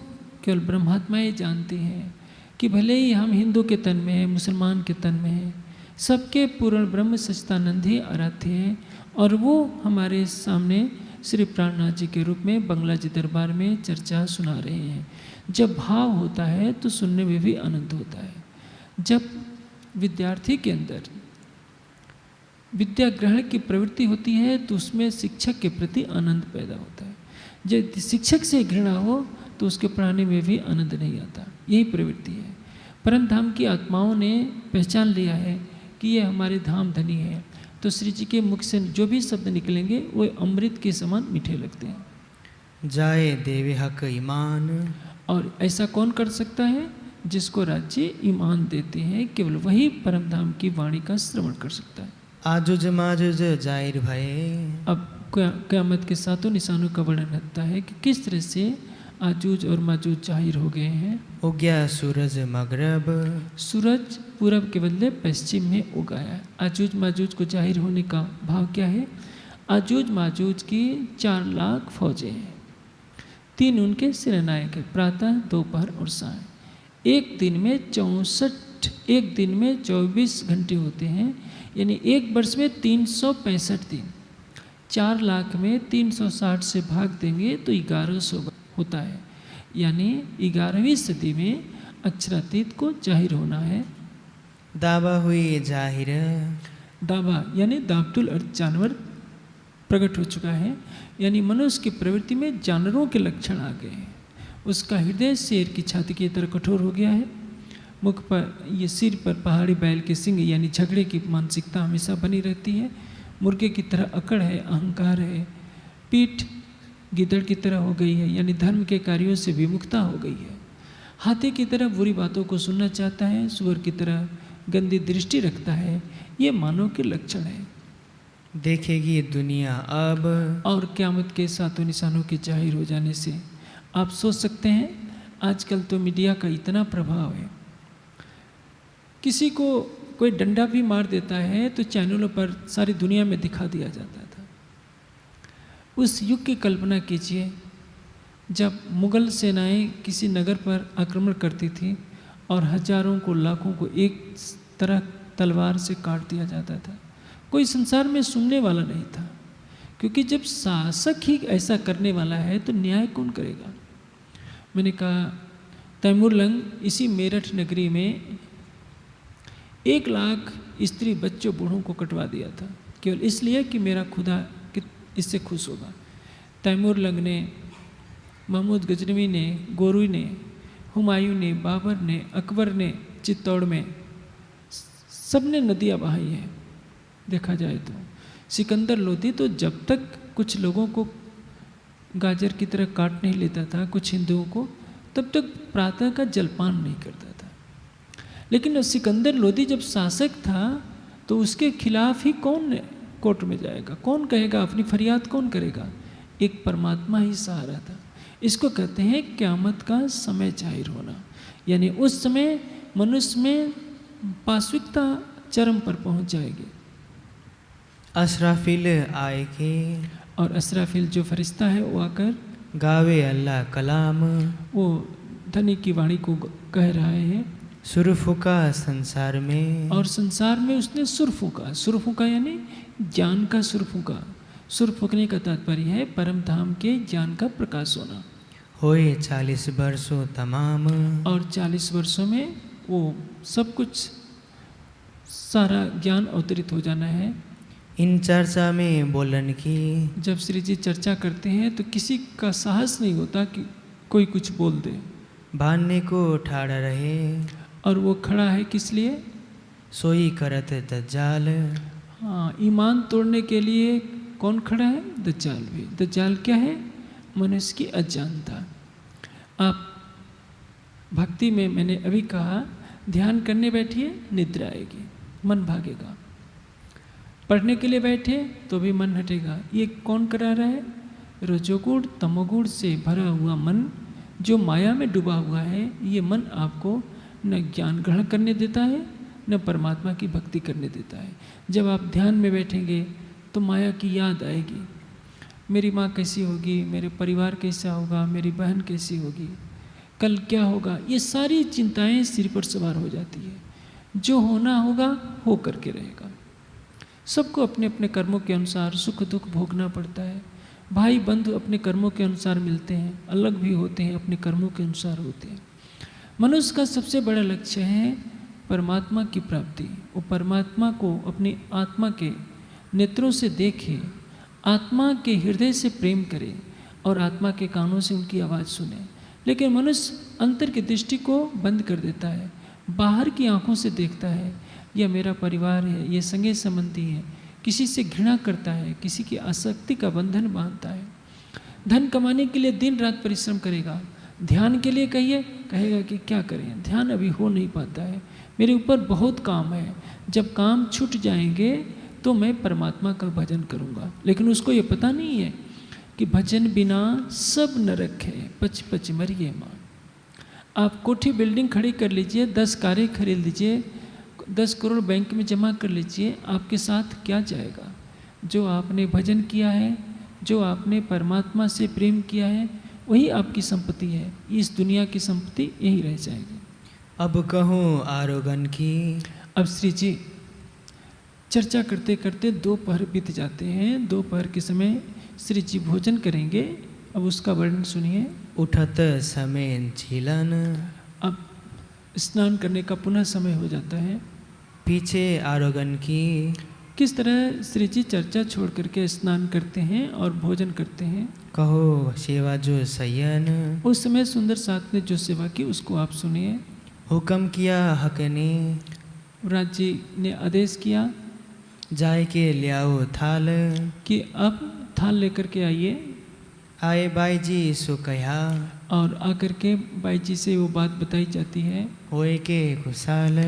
केवल ब्रह्मात्माएं जानती हैं कि भले ही हम हिंदू के तन में हैं, मुसलमान के तन में हैं, सबके पूर्ण ब्रह्म सच्चिदानंद ही आराध्य हैं। और वो हमारे सामने श्री प्राणनाथ जी के रूप में बंगला जी दरबार में चर्चा सुना रहे हैं। जब भाव होता है तो सुनने में भी आनंद होता है। जब विद्यार्थी के अंदर विद्या ग्रहण की प्रवृत्ति होती है तो उसमें शिक्षक के प्रति आनंद पैदा होता है। जब शिक्षक से घृणा हो तो उसके पढ़ाने में भी आनंद नहीं आता। यही प्रवृत्ति है। परम धाम की आत्माओं ने पहचान लिया है कि ये हमारे धाम धनी है, तो श्री जी के मुख से जो भी शब्द निकलेंगे वो अमृत के समान मीठे लगते हैं। जाए देवे हक ईमान। और ऐसा कौन कर सकता है? जिसको राज्य ईमान देते हैं, केवल वही परम धाम की वाणी का श्रवण कर सकता है। आजुज माजुज जाहिर भये। अब क़यामत के सातों निशानों का वर्णन होता है कि किस तरह से आजूज और माजूज जाहिर हो गए हैं। उगया सूरज मगरब। सूरज पूरब के बदले पश्चिम में उगाया है। आजूज माजूज को जाहिर होने का भाव क्या है? आजूज माजूज की 4 लाख फौजें हैं, 3 उनके सेनानायक हैं, प्रातः दोपहर और साय। एक दिन में 24 घंटे होते हैं, यानी एक वर्ष में 365 दिन। 4 लाख में 360 से भाग देंगे तो 1100 होता है। यानी 11वीं सदी में अक्षरातीत को जाहिर होना है। दावा हुई जाहिर। दावा यानी दावतुल अर्थ जानवर प्रकट हो चुका है, यानी मनुष्य की प्रवृत्ति में जानवरों के लक्षण आ गए हैं। उसका हृदय शेर की छाती की तरह कठोर हो गया है, मुख पर ये सिर पर पहाड़ी बैल के सिंग यानी झगड़े की मानसिकता हमेशा बनी रहती है। मुर्गे की तरह अकड़ है, अहंकार है, पीठ गिदड़ की तरह हो गई है, यानी धर्म के कार्यों से विमुखता हो गई है। हाथी की तरह बुरी बातों को सुनना चाहता है, सुअर की तरह गंदी दृष्टि रखता है। ये मानव के लक्षण है। देखेगी दुनिया अब। और क़यामत के सातों निशानों के जाहिर हो जाने से आप सोच सकते हैं, आजकल तो मीडिया का इतना प्रभाव है, किसी को कोई डंडा भी मार देता है तो चैनलों पर सारी दुनिया में दिखा दिया जाता था। उस युग की कल्पना कीजिए जब मुग़ल सेनाएं किसी नगर पर आक्रमण करती थी और हजारों को लाखों को एक तरह तलवार से काट दिया जाता था। कोई संसार में सुनने वाला नहीं था, क्योंकि जब शासक ही ऐसा करने वाला है तो न्याय कौन करेगा। मैंने कहा तैमूर लंग इसी मेरठ नगरी में 1 लाख स्त्री बच्चों बूढ़ों को कटवा दिया था, केवल इसलिए कि मेरा खुदा इससे खुश होगा। तैमूर लंग ने, महमूद गजनवी ने, गोरुई ने, हुमायूं ने, बाबर ने, अकबर ने, चित्तौड़ में सबने नदियाँ बहाई हैं। देखा जाए तो सिकंदर लोधी तो जब तक कुछ लोगों को गाजर की तरह काट नहीं लेता था, कुछ हिंदुओं को, तब तक प्रातः का जलपान नहीं करता था। लेकिन सिकंदर लोधी जब शासक था तो उसके खिलाफ ही कौन कोर्ट में जाएगा, कौन कहेगा, अपनी फरियाद कौन करेगा? एक परमात्मा ही सहारा था। इसको कहते हैं क़यामत का समय जाहिर होना, यानी उस समय मनुष्य में पाशविकता चरम पर पहुंच जाएगी। असराफिल आएगे, और असराफिल जो फरिश्ता है वो आकर गावे अल्लाह कलाम, वो धनी की वाणी को कह रहा है। सुर फूका संसार में, और संसार में उसने सुर फूका। सुर फूका यानी ज्ञान का सुर फूका। सुर फूकने का तात्पर्य है परम धाम के ज्ञान का प्रकाश होना। होए 40 वर्षों तमाम, और 40 वर्षों में वो सब कुछ सारा ज्ञान अवतरित हो जाना है। इन चर्चा में बोलन की, जब श्री जी चर्चा करते हैं तो किसी का साहस नहीं होता कि कोई कुछ बोल दे। भानने को ठाड़ा रहे, और वो खड़ा है किस लिए? सोई करत दज्जाल। हाँ, ईमान तोड़ने के लिए कौन खड़ा है? दज्जाल भी। दज्जाल क्या है? मनुष्य की अज्ञानता। आप भक्ति में, मैंने अभी कहा, ध्यान करने बैठिए निद्रा आएगी, मन भागेगा। पढ़ने के लिए बैठे तो भी मन हटेगा। ये कौन करा रहा है? रजोगुण तमोगुण से भरा हुआ मन जो माया में डूबा हुआ है। ये मन आपको न ज्ञान ग्रहण करने देता है, न परमात्मा की भक्ति करने देता है। जब आप ध्यान में बैठेंगे तो माया की याद आएगी। मेरी माँ कैसी होगी, मेरे परिवार कैसा होगा, मेरी बहन कैसी होगी, कल क्या होगा, ये सारी चिंताएं सिर पर सवार हो जाती है। जो होना होगा हो करके रहेगा। सबको अपने अपने कर्मों के अनुसार सुख दुख भोगना पड़ता है। भाई बंधु अपने कर्मों के अनुसार मिलते हैं, अलग भी होते हैं, अपने कर्मों के अनुसार होते हैं। मनुष्य का सबसे बड़ा लक्ष्य है परमात्मा की प्राप्ति। वो परमात्मा को अपनी आत्मा के नेत्रों से देखे, आत्मा के हृदय से प्रेम करे और आत्मा के कानों से उनकी आवाज़ सुने। लेकिन मनुष्य अंतर की दृष्टि को बंद कर देता है, बाहर की आंखों से देखता है। यह मेरा परिवार है, ये संगे संबंधी है, किसी से घृणा करता है, किसी की आसक्ति का बंधन बांधता है। धन कमाने के लिए दिन रात परिश्रम करेगा। ध्यान के लिए कहिए, कहेगा कि क्या करें, ध्यान अभी हो नहीं पाता है, मेरे ऊपर बहुत काम है। जब काम छूट जाएंगे तो मैं परमात्मा का भजन करूँगा। लेकिन उसको ये पता नहीं है कि भजन बिना सब नरक है, पच पच मरिए माँ। आप कोठी बिल्डिंग खड़ी कर लीजिए, 10 कारें खरीद लीजिए, 10 करोड़ बैंक में जमा कर लीजिए, आपके साथ क्या जाएगा? जो आपने भजन किया है, जो आपने परमात्मा से प्रेम किया है, वही आपकी संपत्ति है। इस दुनिया की संपत्ति यही रह जाएगी। अब कहूँ आरोगन की। अब श्री जी चर्चा करते करते दोपहर बीत जाते हैं। दोपहर के समय श्री जी भोजन करेंगे। अब उसका वर्णन सुनिए। उठत समय झीलन, अब स्नान करने का पुनः समय हो जाता है। पीछे आरोगन की। किस तरह श्री जी चर्चा छोड़ करके स्नान करते हैं और भोजन करते हैं। कहो सेवा जो सयन, उस समय सुंदर साथ ने जो सेवा की उसको आप सुनिए। हुक्म किया हक ने, राज जी ने आदेश किया जाय के लियाओ थाल, कि अब थाल लेकर के आइए। आए बाई जी सो कहा, और आकर के बाई जी से वो बात बताई जाती है। होए के खुशाल,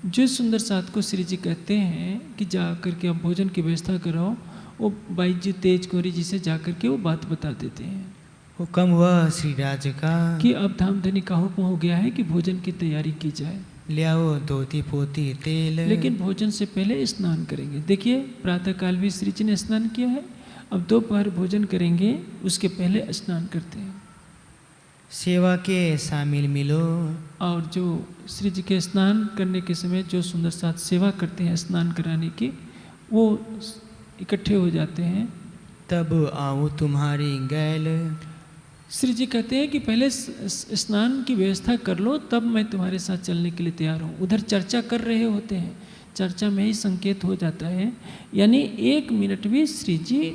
जो सुंदर साथ को श्री जी कहते हैं कि जा करके अब भोजन की व्यवस्था करो, वो बाई जी तेज कोरी जी से जा करके वो बात बता देते हैं। हुक्म हुआ श्री राज का, कि अब धामधनी का हुक्म हो गया है कि भोजन की तैयारी की जाए। लियाओ धोती पोती तेल, लेकिन भोजन से पहले स्नान करेंगे। देखिए प्रातःकाल भी श्री जी ने स्नान किया है, अब दोपहर भोजन करेंगे, उसके पहले स्नान करते हैं। सेवा के शामिल मिलो, और जो श्री जी के स्नान करने के समय जो सुंदर साथ सेवा करते हैं स्नान कराने की, वो इकट्ठे हो जाते हैं। तब आऊँ तुम्हारी गैल, श्री जी कहते हैं कि पहले स्नान की व्यवस्था कर लो, तब मैं तुम्हारे साथ चलने के लिए तैयार हूँ। उधर चर्चा कर रहे होते हैं, चर्चा में ही संकेत हो जाता है। यानी 1 मिनट भी श्री जी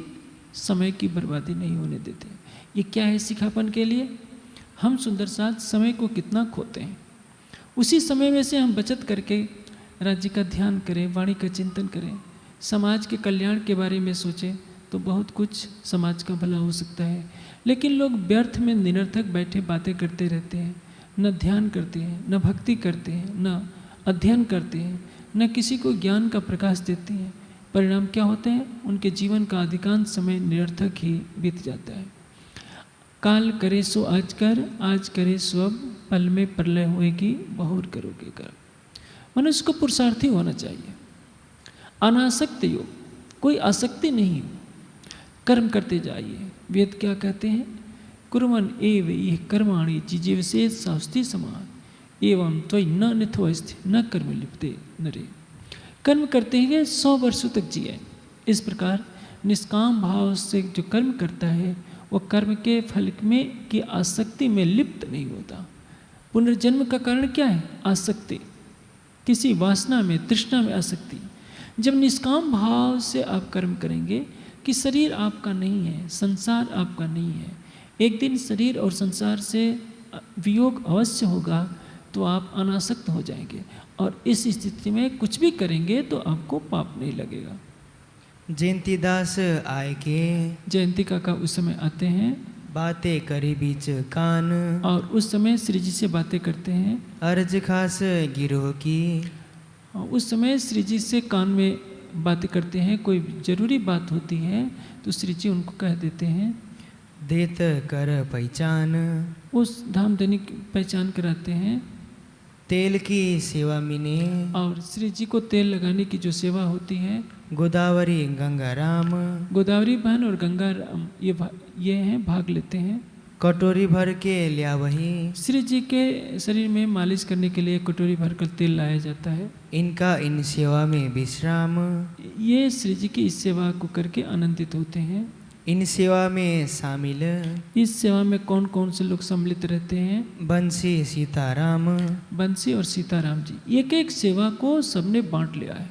समय की बर्बादी नहीं होने देते। ये क्या है? सिखापन के लिए। हम सुंदर साथ समय को कितना खोते हैं। उसी समय में से हम बचत करके राज्य का ध्यान करें, वाणी का चिंतन करें, समाज के कल्याण के बारे में सोचें, तो बहुत कुछ समाज का भला हो सकता है। लेकिन लोग व्यर्थ में निरर्थक बैठे बातें करते रहते हैं, न ध्यान करते हैं, न भक्ति करते हैं, न अध्ययन करते हैं, न किसी को ज्ञान का प्रकाश देते हैं। परिणाम क्या होते हैं? उनके जीवन का अधिकांश समय निरर्थक ही बीत जाता है। काल करे सो आज करे सो अब, पल में प्रलय होएगी बहुर करोगे कर। मनुष्य को पुरुषार्थी होना चाहिए, अनासक्त योग, कोई आसक्ति नहीं हो, कर्म करते जाइए। वेद क्या कहते हैं? कुर्वन् एव ये कर्माणि जिजीविषेद शास्ति समान एवं त्वयि न निथोस्ति न कर्म लिप्ते नरे। कर्म करते हुए 100 वर्षों तक जिए। इस प्रकार निष्काम भाव से जो कर्म करता है वो कर्म के फल में की आसक्ति में लिप्त नहीं होता। पुनर्जन्म का कारण क्या है? आसक्ति, किसी वासना में, तृष्णा में आसक्ति। जब निष्काम भाव से आप कर्म करेंगे कि शरीर आपका नहीं है, संसार आपका नहीं है, एक दिन शरीर और संसार से वियोग अवश्य होगा, तो आप अनासक्त हो जाएंगे और इस स्थिति में कुछ भी करेंगे तो आपको पाप नहीं लगेगा। जयंती दास आए के, जयंती काका उस समय आते हैं, बातें करी बीच कान, और उस समय श्री जी से बातें करते हैं। अर्ज खास गिरोह की, उस समय श्री जी से कान में बातें करते हैं। कोई ज़रूरी बात होती है तो श्री जी उनको कह देते हैं। देत कर पहचान, उस धाम धनी की पहचान कराते हैं। तेल की सेवा मिने, और श्री जी को तेल लगाने की जो सेवा होती है, गोदावरी गंगा राम, गोदावरी बहन और गंगा राम ये हैं, भाग लेते हैं। कटोरी भर के लिया वही, श्री जी के शरीर में मालिश करने के लिए कटोरी भरकर तेल लाया जाता है। इनका इन सेवा में विश्राम, ये श्री जी की इस सेवा को करके आनंदित होते हैं। इन सेवा में शामिल, इस सेवा में कौन कौन से लोग सम्मिलित रहते हैं? बंसी सीताराम, बंसी और सीताराम जी, एक एक सेवा को सबने बांट लिया है।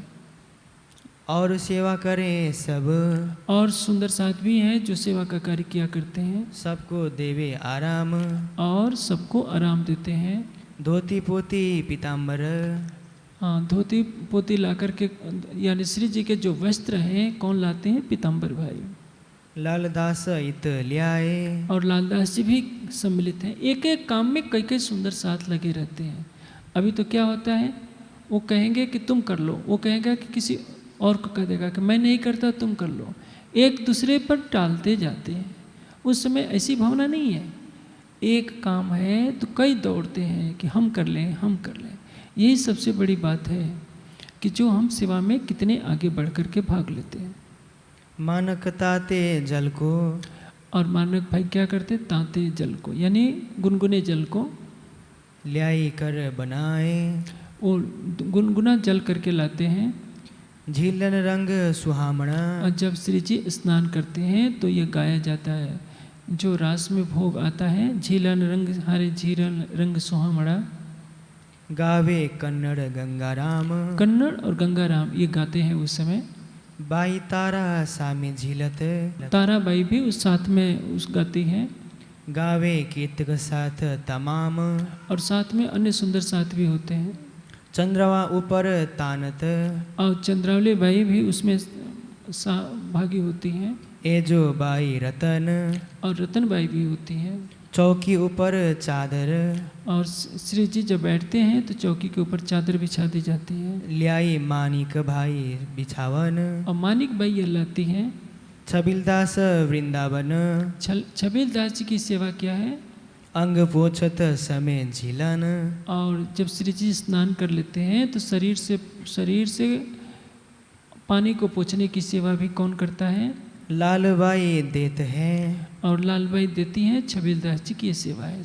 और सेवा करें सब, और सुंदर साथ भी हैं जो सेवा का कार्य किया करते हैं, सबको देवे आराम, और सबको आराम देते हैं। धोती पोती पीताम्बर, हाँ, धोती पोती ला करके, यानी श्री जी के जो वस्त्र हैं कौन लाते हैं? पीताम्बर भाई। लालदास इत लियाए, और लालदास जी भी सम्मिलित हैं। एक एक काम में कई कई सुंदर साथ लगे रहते हैं। अभी तो क्या होता है, वो कहेंगे कि तुम कर लो, वो कहेगा कि किसी और को कह देगा कि मैं नहीं करता तुम कर लो, एक दूसरे पर टालते जाते हैं। उस समय ऐसी भावना नहीं है, एक काम है तो कई दौड़ते हैं कि हम कर लें, हम कर लें। यही सबसे बड़ी बात है कि जो हम सेवा में कितने आगे बढ़ कर के भाग लेते हैं। मानक ताते जल को, और मानक भाई क्या करते? ताते जल को, यानी गुनगुने जल को ल्याई कर बनाए, वो गुनगुना जल करके लाते हैं। झीलन रंग सुहामणा, और जब श्री जी स्नान करते हैं तो ये गाया जाता है, जो रास में भोग आता है, झीलन रंग हरे झीलन रंग सुहामणा। गावे कन्नड़ गंगाराम, कन्नड़ और गंगाराम ये गाते हैं उस समय। बाई तारा सामे झीलत, ताराबाई भी उस साथ में उस गाती हैं। गावे कीर्तक साथ तमाम, और साथ में अन्य सुंदर साथ भी होते हैं। चंद्रवा ऊपर तानत, और चंद्रावली बाई भी उसमें भागी होती हैं। ए जो बाई रतन, और रतन बाई भी होती हैं। चौकी ऊपर चादर, और श्री जी जब बैठते हैं तो चौकी के ऊपर चादर बिछा दी जाती है। ल्याई मानिक भाई बिछावन, और मानिक बाई ये लाती हैं। छबिलदास वृंदावन, छबील दास जी की सेवा क्या है? अंग पोछत समय झीलन, और जब श्री जी स्नान कर लेते हैं तो शरीर से पानी को पोंछने की सेवा भी कौन करता है? लालबाई देत है, और लालबाई देती हैं। छबील दास जी की ये सेवा है।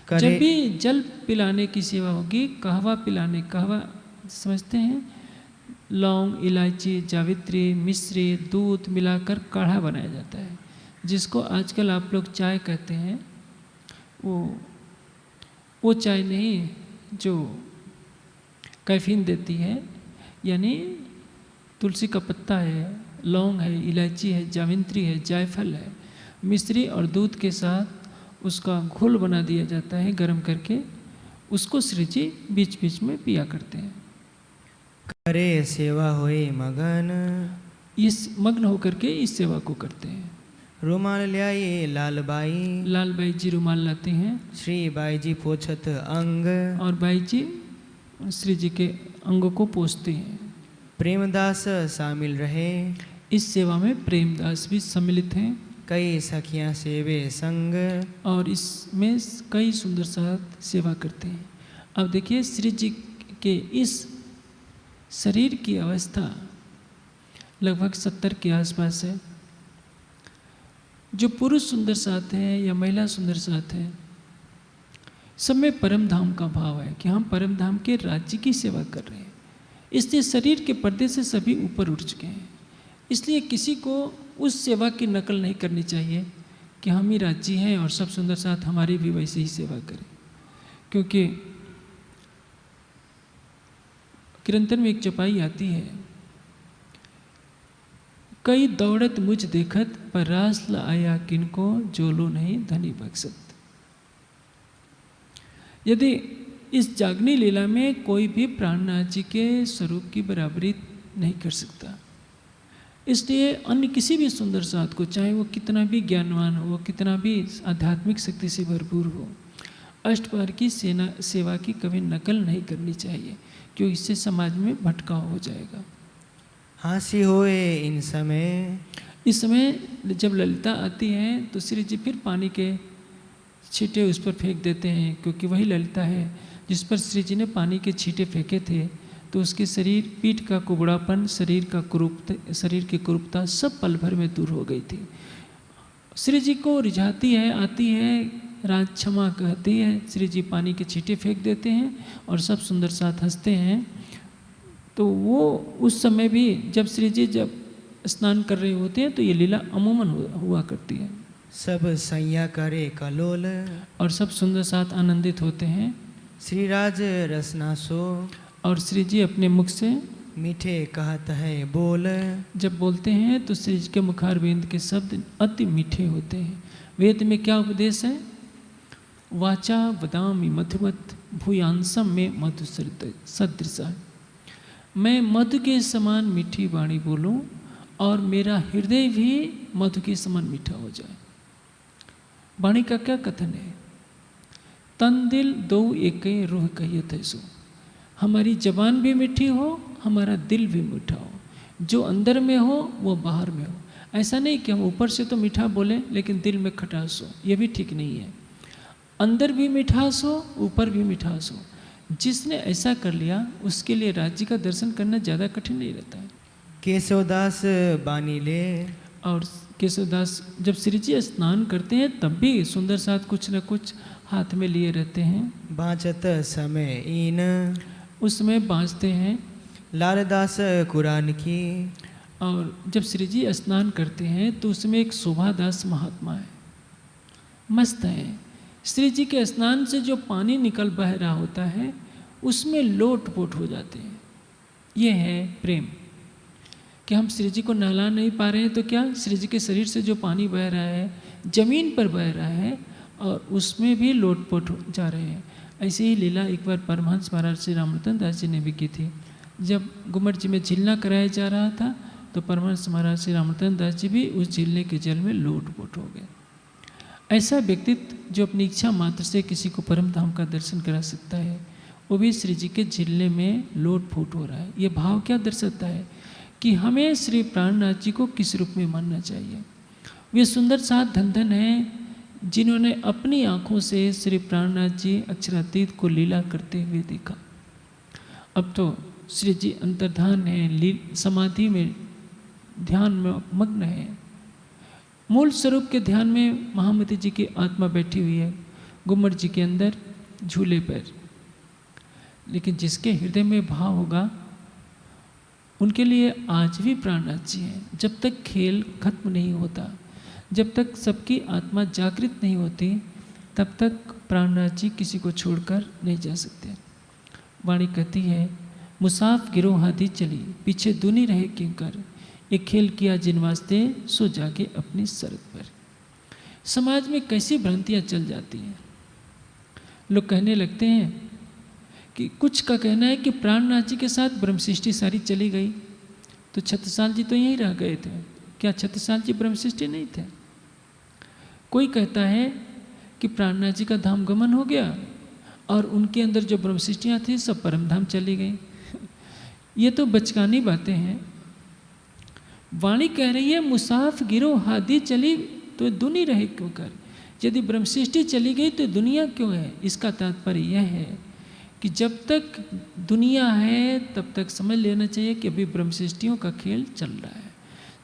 करे- जब भी जल पिलाने की सेवा होगी, कहवा पिलाने, कहवा समझते हैं, लौंग, इलायची, जावित्री, मिश्री, दूध मिलाकर काढ़ा बनाया जाता है, जिसको आजकल आप लोग चाय कहते हैं। वो चाय नहीं जो कैफीन देती है, यानी तुलसी का पत्ता है, लौंग है, इलायची है, जावित्री है, जायफल है, मिश्री और दूध के साथ उसका घोल बना दिया जाता है गरम करके। उसको श्री जी बीच बीच में पिया करते हैं। करे सेवा होए मगन, इस मग्न होकर के इस सेवा को करते हैं। रुमाल ल्याई लालबाई, लालबाई जी रुमाल लाती हैं। श्री बाई जी पोछत अंग, और बाई जी श्री जी के अंग को पोंछते हैं। प्रेमदास शामिल रहे, इस सेवा में प्रेमदास भी सम्मिलित हैं कई सखियां सेवे संग। और इसमें कई सुंदर साथ सेवा करते हैं। अब देखिए श्री जी के इस शरीर की अवस्था लगभग 70 के आसपास है। जो पुरुष सुंदर साथ हैं या महिला सुंदर साथ हैं, सब में परम धाम का भाव है कि हम परम धाम के राज्य की सेवा कर रहे हैं। इसलिए शरीर के पर्दे से सभी ऊपर उठ चुके हैं। इसलिए किसी को उस सेवा की नकल नहीं करनी चाहिए कि हम ही राज्य हैं और सब सुंदर साथ हमारी भी वैसे ही सेवा करें। क्योंकि कीर्तन में एक चौपाई आती है, कई दौड़त मुझ देखत पर रास ला आया किनको जोलो नहीं धनी बख्शत। यदि इस जागनी लीला में कोई भी प्राणनाथ जी के स्वरूप की बराबरी नहीं कर सकता। इसलिए अन्य किसी भी सुंदर साथ को, चाहे वो कितना भी ज्ञानवान हो, कितना भी आध्यात्मिक शक्ति से भरपूर हो, अष्टपार की सेवा की कभी नकल नहीं करनी चाहिए, क्योंकि इससे समाज में भटकाव हो जाएगा। हांसी होए इन समय, इस समय जब ललिता आती है तो श्री जी फिर पानी के छींटे उस पर फेंक देते हैं, क्योंकि वही ललिता है जिस पर श्री जी ने पानी के छींटे फेंके थे। तो उसके शरीर, पीठ का कुबड़ापन, शरीर की कुरूपता सब पल भर में दूर हो गई थी। श्री जी को रिझाती है, आती है, राज क्षमा कहती है, श्री जी पानी के छींटे फेंक देते हैं और सब सुंदर साथ हंसते हैं। तो वो उस समय भी जब श्री जी जब स्नान कर रहे होते हैं तो ये लीला अमूमन हुआ करती है। सब सैया करे कलोल, और सब सुंदर साथ आनंदित होते हैं। श्रीराज रसना सो, और श्री जी अपने मुख से मीठे कहत है बोल। जब बोलते हैं तो श्री जी के मुखारविंद के शब्द अति मीठे होते हैं। वेद में क्या उपदेश है? वाचा वदामि मधुवत भूयांसम में मधु सदृशा। मैं मधु के समान मीठी वाणी बोलूं और मेरा हृदय भी मधु के समान मीठा हो जाए। वाणी का क्या कथन है? तन दिल दो एक रूह कहियत है सो। हमारी जबान भी मीठी हो, हमारा दिल भी मीठा हो। जो अंदर में हो वो बाहर में हो। ऐसा नहीं कि हम ऊपर से तो मीठा बोलें लेकिन दिल में खटास हो, ये भी ठीक नहीं है। अंदर भी मिठास हो, ऊपर भी मिठास हो। जिसने ऐसा कर लिया उसके लिए राज्य का दर्शन करना ज़्यादा कठिन नहीं रहता है। केशवदास बानी ले, और केशवदास जब श्री जी स्नान करते हैं तब भी सुंदर साथ कुछ न कुछ हाथ में लिए रहते हैं। बाँचत समय इन, उसमें बाँचते हैं। लालदास कुरान की, और जब श्री जी स्नान करते हैं तो उसमें एक शोभादास महात्मा है, मस्त है। श्री जी के स्नान से जो पानी निकल बह रहा होता है उसमें लोट पोट हो जाते हैं। ये है प्रेम कि हम श्री जी को नहला नहीं पा रहे हैं तो क्या, श्री जी के शरीर से जो पानी बह रहा है जमीन पर बह रहा है और उसमें भी लोट पोट जा रहे हैं। ऐसे ही लीला एक बार परमहंस महाराज श्री रामरतन दास जी ने भी की थी। जब गुम्मट जी में झीलना कराया जा रहा था तो परमहंस महाराज श्री रामरतन दास जी भी उस झीलने के जल में लोट पोट हो गए। ऐसा व्यक्तित्व जो अपनी इच्छा मात्र से किसी को परम धाम का दर्शन करा सकता है, वो भी श्री जी के झीलने में लोट फूट हो रहा है। ये भाव क्या दर्शाता है कि हमें श्री प्राणनाथ जी को किस रूप में मानना चाहिए। वे सुंदर साथ धन धन हैं जिन्होंने अपनी आँखों से श्री प्राणनाथ जी अक्षरातीत को लीला करते हुए देखा। अब तो श्री जी अंतर्धान है, समाधि में ध्यान में मग्न है। मूल स्वरूप के ध्यान में महामती जी की आत्मा बैठी हुई है गुम्मट जी के अंदर झूले पर। लेकिन जिसके हृदय में भाव होगा उनके लिए आज भी प्राणनाथ जी हैं। जब तक खेल खत्म नहीं होता, जब तक सबकी आत्मा जागृत नहीं होती, तब तक प्राणनाथ जी किसी को छोड़कर नहीं जा सकते। वाणी कहती है, मुसाफ गिरो हाथी चली पीछे दुनी रहे किंकर, एक खेल किया जिन वास्ते सो जाके अपनी सरद पर। समाज में कैसी भ्रांतियाँ चल जाती हैं। लोग कहने लगते हैं कि कुछ का कहना है कि प्राणनाथ जी के साथ ब्रह्मसृष्टि सारी चली गई, तो छत्रसाल जी तो यहीं रह गए थे। क्या छत्रसाल जी ब्रह्मसृष्टि नहीं थे? कोई कहता है कि प्राणनाथ जी का धाम गमन हो गया और उनके अंदर जो ब्रह्मसृष्टियाँ थी सब परमधाम चली गई। ये तो बचकानी बातें हैं। वाणी कह रही है मुसाफ गिरो हादी चली तो दुनी रहे क्यों कर। यदि ब्रह्म सृष्टि चली गई तो दुनिया क्यों है। इसका तात्पर्य यह है कि जब तक दुनिया है तब तक समझ लेना चाहिए कि अभी ब्रह्म सृष्टियों का खेल चल रहा है।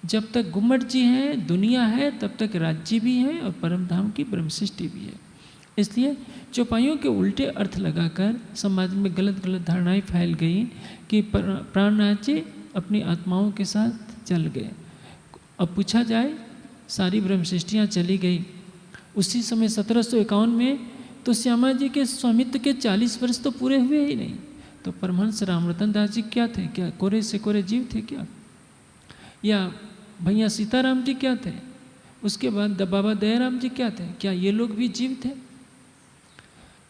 जब तक गुम्मट जी हैं, दुनिया है, तब तक राज्य भी है और परम धाम की ब्रह्म सृष्टि भी है। इसलिए चौपाइयों के उल्टे अर्थ लगाकर समाज में गलत गलत धारणाएं फैल गई कि प्राणनाथ जी अपनी आत्माओं के साथ चल गए। अब पूछा जाए सारी ब्रह्म सृष्टियाँ चली गई, उसी समय 1751 में तो श्यामा जी के स्वामित्व के 40 वर्ष तो पूरे हुए ही नहीं। तो परमहंस रामरतन दास जी क्या थे? क्या कोरे से कोरे जीव थे क्या? या भैया सीताराम जी क्या थे? उसके बाद बाबा दयाराम जी क्या थे? क्या ये लोग भी जीव थे?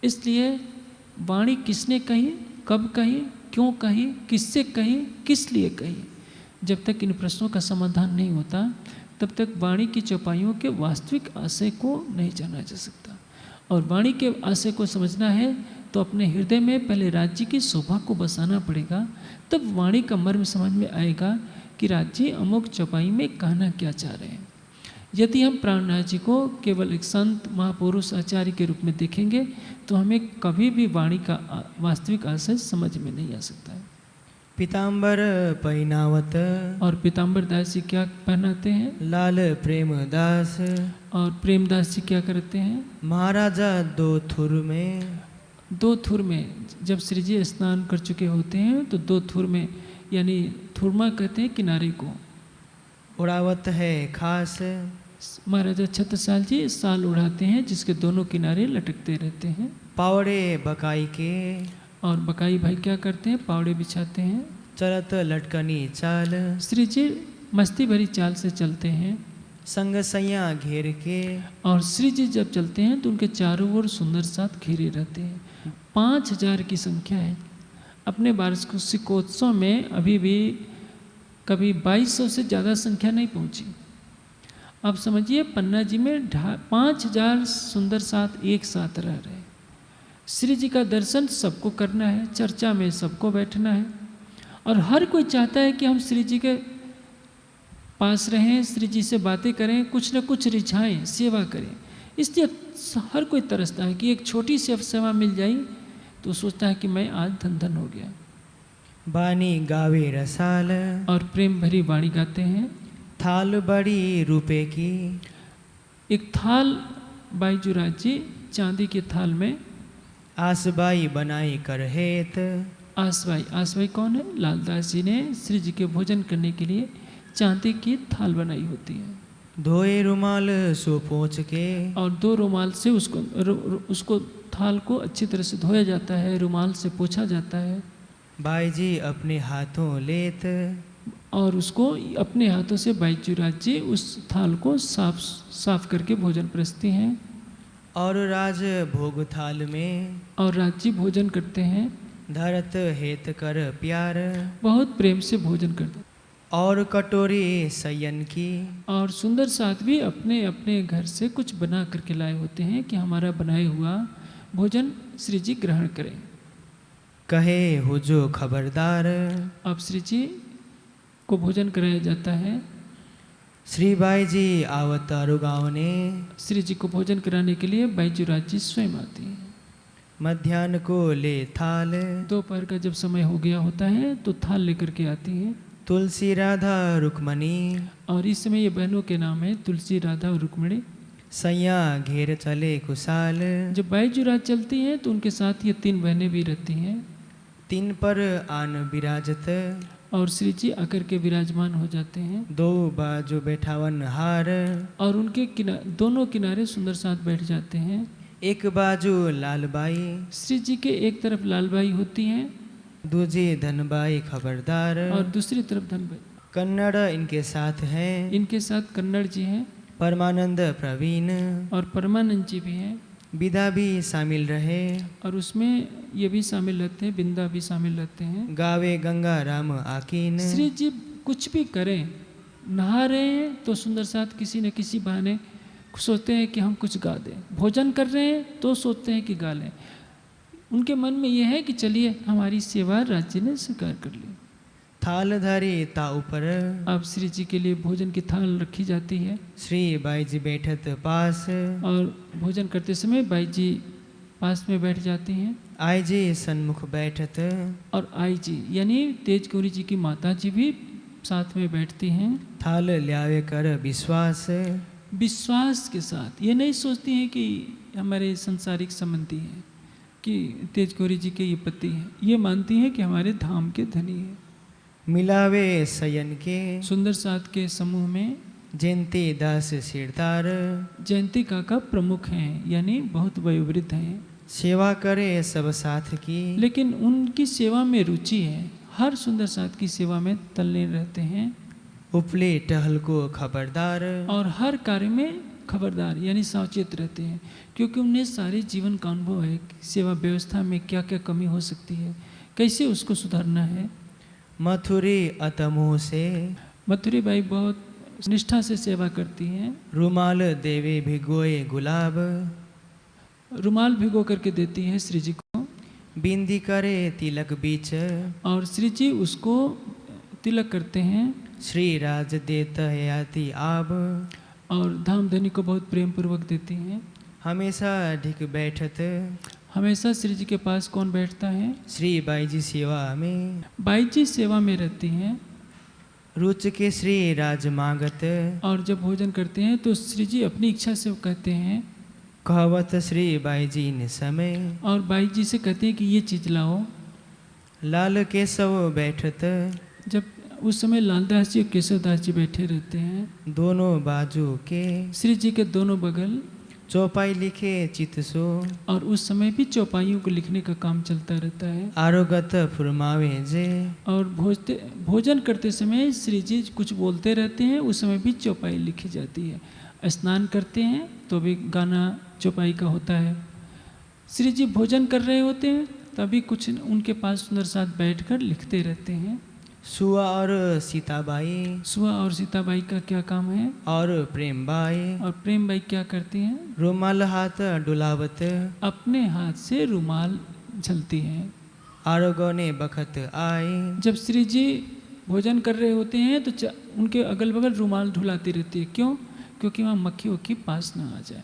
इसलिए वाणी किसने कही, कब कही, क्यों कही, किससे कही, किस लिए कही, जब तक इन प्रश्नों का समाधान नहीं होता तब तक वाणी की चौपाइयों के वास्तविक आशय को नहीं जाना जा सकता। और वाणी के आशय को समझना है तो अपने हृदय में पहले राज्य की शोभा को बसाना पड़ेगा, तब वाणी का मर्म समझ में आएगा कि राज्य अमुक चौपाई में कहना क्या चाह रहे हैं। यदि हम प्राणनाथ जी को केवल एक संत महापुरुष आचार्य के रूप में देखेंगे तो हमें कभी भी वाणी का वास्तविक आशय समझ में नहीं आ सकता है। पीताम्बर पैनावत और पीताम्बर दास जी क्या पहनाते हैं? लाल प्रेमदास। और प्रेमदास जी क्या करते हैं? महाराजा दो थुर में। दो थुर में जब श्री जी स्नान कर चुके होते हैं तो दो थुर में, यानी थुरमा कहते हैं किनारे को, उड़ावत है खास। महाराजा छत्रसाल जी साल उड़ाते हैं जिसके दोनों किनारे लटकते रहते हैं। पावड़े बकाई के। और बकाई भाई क्या करते हैं? पावड़े बिछाते हैं। चलत लटकनी चाल। श्री जी मस्ती भरी चाल से चलते हैं। संग सैया घेर के। और श्री जी जब चलते हैं तो उनके चारों ओर सुंदर साथ घेरे रहते हैं। 5000 की संख्या है। अपने वार्षिकोत्सव में अभी भी कभी 2200 से ज़्यादा संख्या नहीं पहुंची। अब समझिए पन्ना जी में 5000 सुंदर साथ एक साथ रह रहे। श्री जी का दर्शन सबको करना है, चर्चा में सबको बैठना है और हर कोई चाहता है कि हम श्री जी के पास रहें, श्री जी से बातें करें, कुछ न कुछ रिझाएं, सेवा करें। इसलिए हर कोई तरसता है कि एक छोटी सी सेवा मिल जाए तो सोचता है कि मैं आज धन धन हो गया। बानी गावे रसाल। और प्रेम भरी वाणी गाते हैं। थाल बड़ी रुपए की। एक थाल बाईजूराज जी चांदी के थाल में आसबाई बनाई कर हेत। आसबाई कौन है? लालदास जी ने श्री जी के भोजन करने के लिए चांदी की थाल बनाई होती है। धोए रुमाल सो पोंछ के। और 2 रुमाल से उसको थाल को अच्छी तरह से धोया जाता है, रुमाल से पोंछा जाता है। बाई जी अपने हाथों लेत। और उसको अपने हाथों से बाईजूराज जी उस थाल को साफ करके भोजन परसती हैं। और राज भोग थाल में। और राज जी भोजन करते हैं। धरत हेत कर प्यार। बहुत प्रेम से भोजन करते। और कटोरी सयन की। और सुंदर साथ भी अपने अपने घर से कुछ बना करके लाए होते हैं कि हमारा बनाया हुआ भोजन श्री जी ग्रहण करें। कहे हो जो खबरदार। अब श्री जी को भोजन कराया जाता है। श्री बाई जी आवत गाँव ने। श्री जी को भोजन कराने के लिए बाईजूराज जी स्वयं आती हैं। मध्याह्न को ले थाल। दोपहर का जब समय हो गया होता है तो थाल लेकर के आती हैं। तुलसी राधा रुक्मणी। और इस समय ये बहनों के नाम है तुलसी राधा और रुक्मणी। सैया घेर चले कुशाल। जब बाईजूराज चलती हैं तो उनके साथ ये 3 बहनें भी रहती हैं। 3 पर आन विराजत। और श्री जी आकर के विराजमान हो जाते हैं। 2 बाजू बैठावन हार। और उनके दोनों किनारे सुंदर साथ बैठ जाते हैं। एक बाजू लालबाई। श्री जी के एक तरफ लालबाई होती हैं, दूजी धनबाई खबरदार। और दूसरी तरफ धनबाई। कन्नड़ इनके साथ हैं। इनके साथ कन्नड़ जी हैं। परमानंद प्रवीण। और परमानंद जी भी हैं। विदा भी शामिल रहे। और उसमें ये भी शामिल रहते हैं, बिंदा भी शामिल रहते हैं। गावे गंगा राम आकीन। श्री जी कुछ भी करें, नहा रहे हैं तो सुंदर साथ किसी न किसी बहाने सोचते हैं कि हम कुछ गा दें। भोजन कर रहे हैं तो सोचते हैं कि गा लें। उनके मन में यह है कि चलिए हमारी सेवा राज्य ने स्वीकार कर ली। थाल धरी ता ऊपर अब श्री जी के लिए भोजन की थाल रखी जाती है श्री बाई जी बैठत पास और भोजन करते समय बाई जी पास में बैठ जाती हैं आई जी सन्मुख बैठत और आई जी यानी तेज गौरी जी की माता जी भी साथ में बैठती हैं। थाल ल्यावे कर विश्वास विश्वास के साथ, ये नहीं सोचती हैं कि हमारे सांसारिक संबंधी हैं, कि तेज गौरी जी के ये पति हैं, ये मानती हैं कि हमारे धाम के धनी हैं। मिलावे सयन के सुंदर साथ के समूह में जयंती दास सिरदार जयंती काका प्रमुख हैं, यानी बहुत वयोवृद्ध हैं, सेवा करे सब साथ की लेकिन उनकी सेवा में रुचि है, हर सुंदर साथ की सेवा में तल्लीन रहते हैं उपले टहल को खबरदार और हर कार्य में खबरदार यानी सावचेत रहते हैं, क्योंकि उन्हें सारे जीवन का अनुभव है कि सेवा व्यवस्था में क्या क्या कमी हो सकती है, कैसे उसको सुधारना है। मथुरी अतमोह से मथुरी बाई बहुत निष्ठा से सेवा करती हैं। रुमाल देवे भिगोए गुलाब रुमाल भिगो करके देती हैं श्री जी को बिंदी करे तिलक बीच और श्री जी उसको तिलक करते हैं श्री राज देत हयाती आब और धाम धनी को बहुत प्रेम पूर्वक देती हैं। हमेशा ढिक बैठत हमेशा श्री जी के पास कौन बैठता है? श्री बाई जी सेवा में बाई जी सेवा में रहती हैं रुच के श्री राज मांगत और जब भोजन करते हैं तो श्री जी अपनी इच्छा से कहते हैं कहवत श्री बाई जी ने समय और बाई जी से कहते हैं कि ये चीज़ लाओ। लाल केशव बैठत जब उस समय लालदास जी और केशवदास जी बैठे रहते हैं दोनों बाजू के श्री जी के दोनों बगल चौपाई लिखे चितसो और उस समय भी चौपाइयों को लिखने का काम चलता रहता है। आरोगत फुरमावे जे और भोजन करते समय श्री जी कुछ बोलते रहते हैं, उस समय भी चौपाई लिखी जाती है। स्नान करते हैं तो भी गाना चौपाई का होता है। श्री जी भोजन कर रहे होते हैं तभी कुछ उनके पास सुंदर साथ बैठकर लिखते रहते हैं। सुआ और सीताबाई सुआ और सीताबाई का क्या काम है? और प्रेमबाई और प्रेमबाई क्या करती हैं? रुमाल हाथ डुलावत अपने हाथ से रुमाल झलती हैं। आरोगो ने बखत आए जब श्री जी भोजन कर रहे होते हैं तो उनके अगल बगल रुमाल ढुलाती रहती है। क्यों? क्योंकि वहाँ मक्खी वक्खी पास ना आ जाए।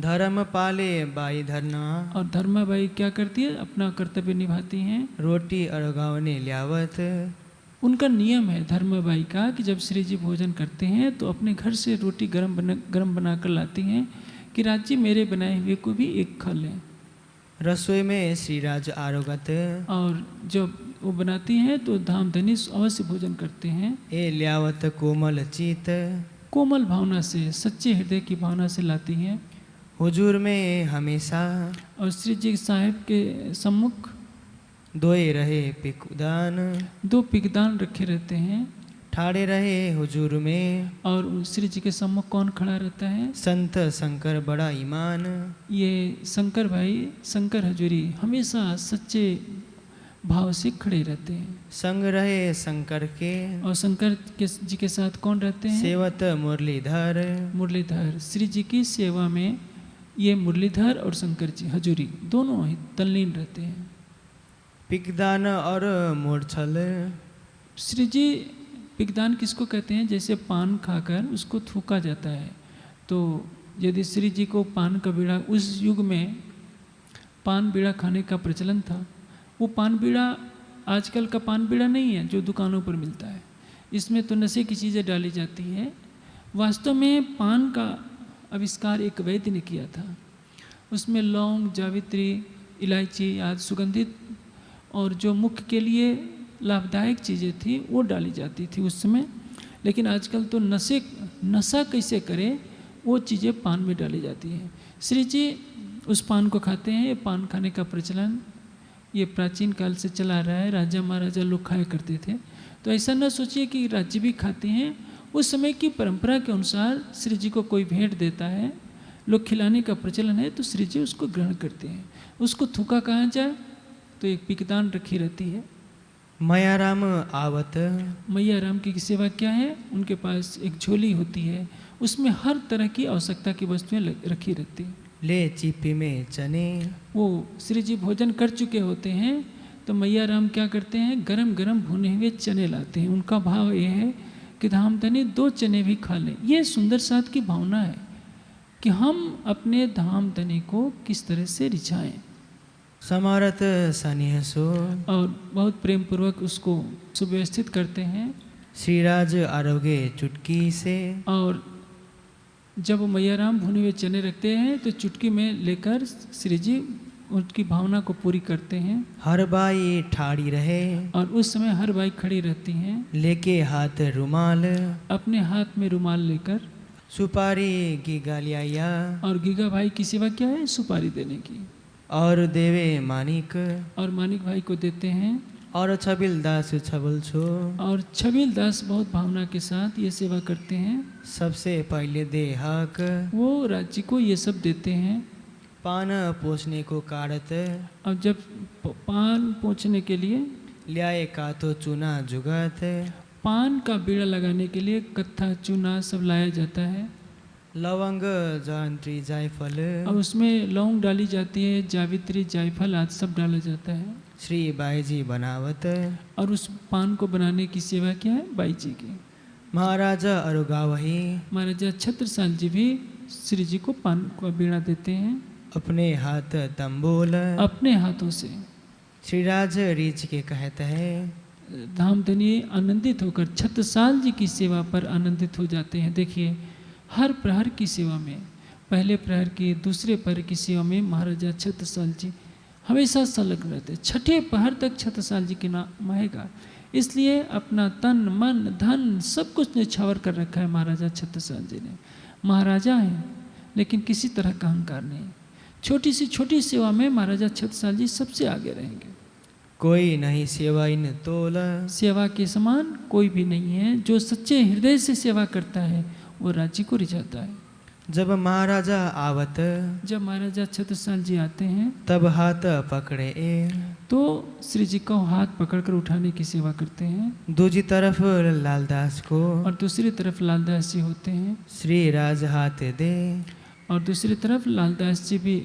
धर्म पाले बाई धरना और धर्माबाई क्या करती है? अपना कर्तव्य निभाती हैं। रोटी अड़गावने ल्यावत उनका नियम है धर्माबाई का कि जब श्री जी भोजन करते हैं तो अपने घर से रोटी गरम बना कर लाती हैं कि राज्य मेरे बनाए हुए को भी एक खा लें। रसोई में श्रीराज आरोगत और जब वो बनाती हैं तो धाम धनी अवश्य भोजन करते हैं। ए ल्यावत कोमल चित कोमल भावना से, सच्चे हृदय की भावना से लाती हैं। हुजूर में हमेशा और श्री जी साहिब के सम्मुख दोए रहे पिकदान दो पिकदान रखे रहते हैं। ठाड़े रहे हुजूर में और श्री जी के सम्मुख कौन खड़ा रहता है? संत शंकर बड़ा ईमान ये शंकर भाई शंकर हजूरी हमेशा सच्चे भाव से खड़े रहते हैं। संग रहे शंकर के और शंकर जी के साथ कौन रहते हैं? सेवत मुरलीधर मुरलीधर श्री जी की सेवा में ये मुरलीधर और शंकर जी हजूरी दोनों ही तल्लीन रहते हैं। पिकदान और मूर्छल श्री जी पिकदान किसको कहते हैं? जैसे पान खाकर उसको थूका जाता है तो यदि श्री जी को पान का बीड़ा, उस युग में पान बीड़ा खाने का प्रचलन था। वो पान बीड़ा आजकल का पान बीड़ा नहीं है जो दुकानों पर मिलता है, इसमें तो नशे की चीज़ें डाली जाती है। वास्तव में पान का आविष्कार एक वैद्य ने किया था। उसमें लौंग, जावित्री, इलायची आदि सुगंधित और जो मुख के लिए लाभदायक चीज़ें थी वो डाली जाती थी उस समय। लेकिन आजकल तो नशा कैसे करें वो चीज़ें पान में डाली जाती हैं। श्री जी उस पान को खाते हैं। ये पान खाने का प्रचलन ये प्राचीन काल से चला रहा है। राजा महाराजा लोग खाया करते थे। तो ऐसा न सोचिए कि राज्य भी खाते हैं। उस समय की परंपरा के अनुसार श्री जी को कोई भेंट देता है, लोग खिलाने का प्रचलन है तो श्री जी उसको ग्रहण करते हैं। उसको थूका कहाँ जाए तो एक पिकदान रखी रहती है। मयाराम आवत मैया राम की सेवा क्या है? उनके पास एक झोली होती है, उसमें हर तरह की आवश्यकता की वस्तुएं रखी रहती हैं। ले चिपी में चने वो श्री जी भोजन कर चुके होते हैं तो मैया राम क्या करते हैं, गरम गरम भुने हुए चने लाते हैं। उनका भाव ये है कि धामधनी 2 चने भी खा लें। ये सुंदर साथ की भावना है कि हम अपने धामधनी को किस तरह से रिझाएं समारत सन्यासो। और बहुत प्रेम पूर्वक उसको सुव्यवस्थित करते हैं। श्रीराज आरोग्य चुटकी से। और जब वो मैया राम भुने हुए चने रखते हैं तो चुटकी में लेकर श्री जी उनकी भावना को पूरी करते हैं। हर बाई ठाड़ी रहे, और उस समय हर बाई खड़ी रहती हैं, लेके हाथ रुमाल, अपने हाथ में रुमाल लेकर। सुपारी की गालिया, और गीगा भाई की सेवा क्या है, सुपारी देने की। और देवे मानिक, और मानिक भाई को देते हैं। और छबिल दास छबल छो। और छबिल दास बहुत भावना के साथ ये सेवा करते हैं। सबसे पहले दे हक, वो राज्य को ये सब देते हैं। पान पोछने को काढ़त, अब जब पान पोंछने के लिए ल्याए का तो चूना जुगत, पान का बीड़ा लगाने के लिए कत्था चूना सब लाया जाता है। लवंग जयंत्री जायफल, और उसमें लौंग डाली जाती है, जावित्री जायफल आदि सब डाला जाता है। श्री बाईजी बनावत, और उस पान को बनाने की सेवा क्या है, बाई जी की। महाराजा अरुगावही, महाराजा छत्रसाल जी भी श्री जी को पान का बीड़ा देते हैं अपने हाथ तंबोल। अपने हाथों से। श्रीराज रीच के कहते हैं, धामधनी आनंदित होकर छत्रसाल जी की सेवा पर आनंदित हो जाते हैं। देखिए हर प्रहर की सेवा में, पहले प्रहर की, दूसरे प्रहर की सेवा में महाराजा छत्रसाल जी हमेशा संलग्न रहते हैं। छठे प्रहर तक छत्रसाल जी के नाम आएगा। इसलिए अपना तन मन धन सब कुछ निछावर कर रखा है महाराजा छत्रसाल जी ने। महाराजा हैं लेकिन किसी तरह का अहंकार नहीं। छोटी सी छोटी सेवा में महाराजा छत्रसाल जी सबसे आगे रहेंगे। कोई नहीं सेवा इन तोला, सेवा के समान कोई भी नहीं है। जो सच्चे हृदय से सेवा करता है वो राज्य को रिझाता है। जब महाराजा आवत, जब महाराजा छत्रसाल जी आते हैं तब हाथ पकड़े तो श्री जी का हाथ पकड़कर उठाने की सेवा करते हैं। दूजी तरफ लालदास को, और दूसरी तरफ लालदास जी होते हैं। श्री राज हाथ दे, और दूसरी तरफ लालदास जी भी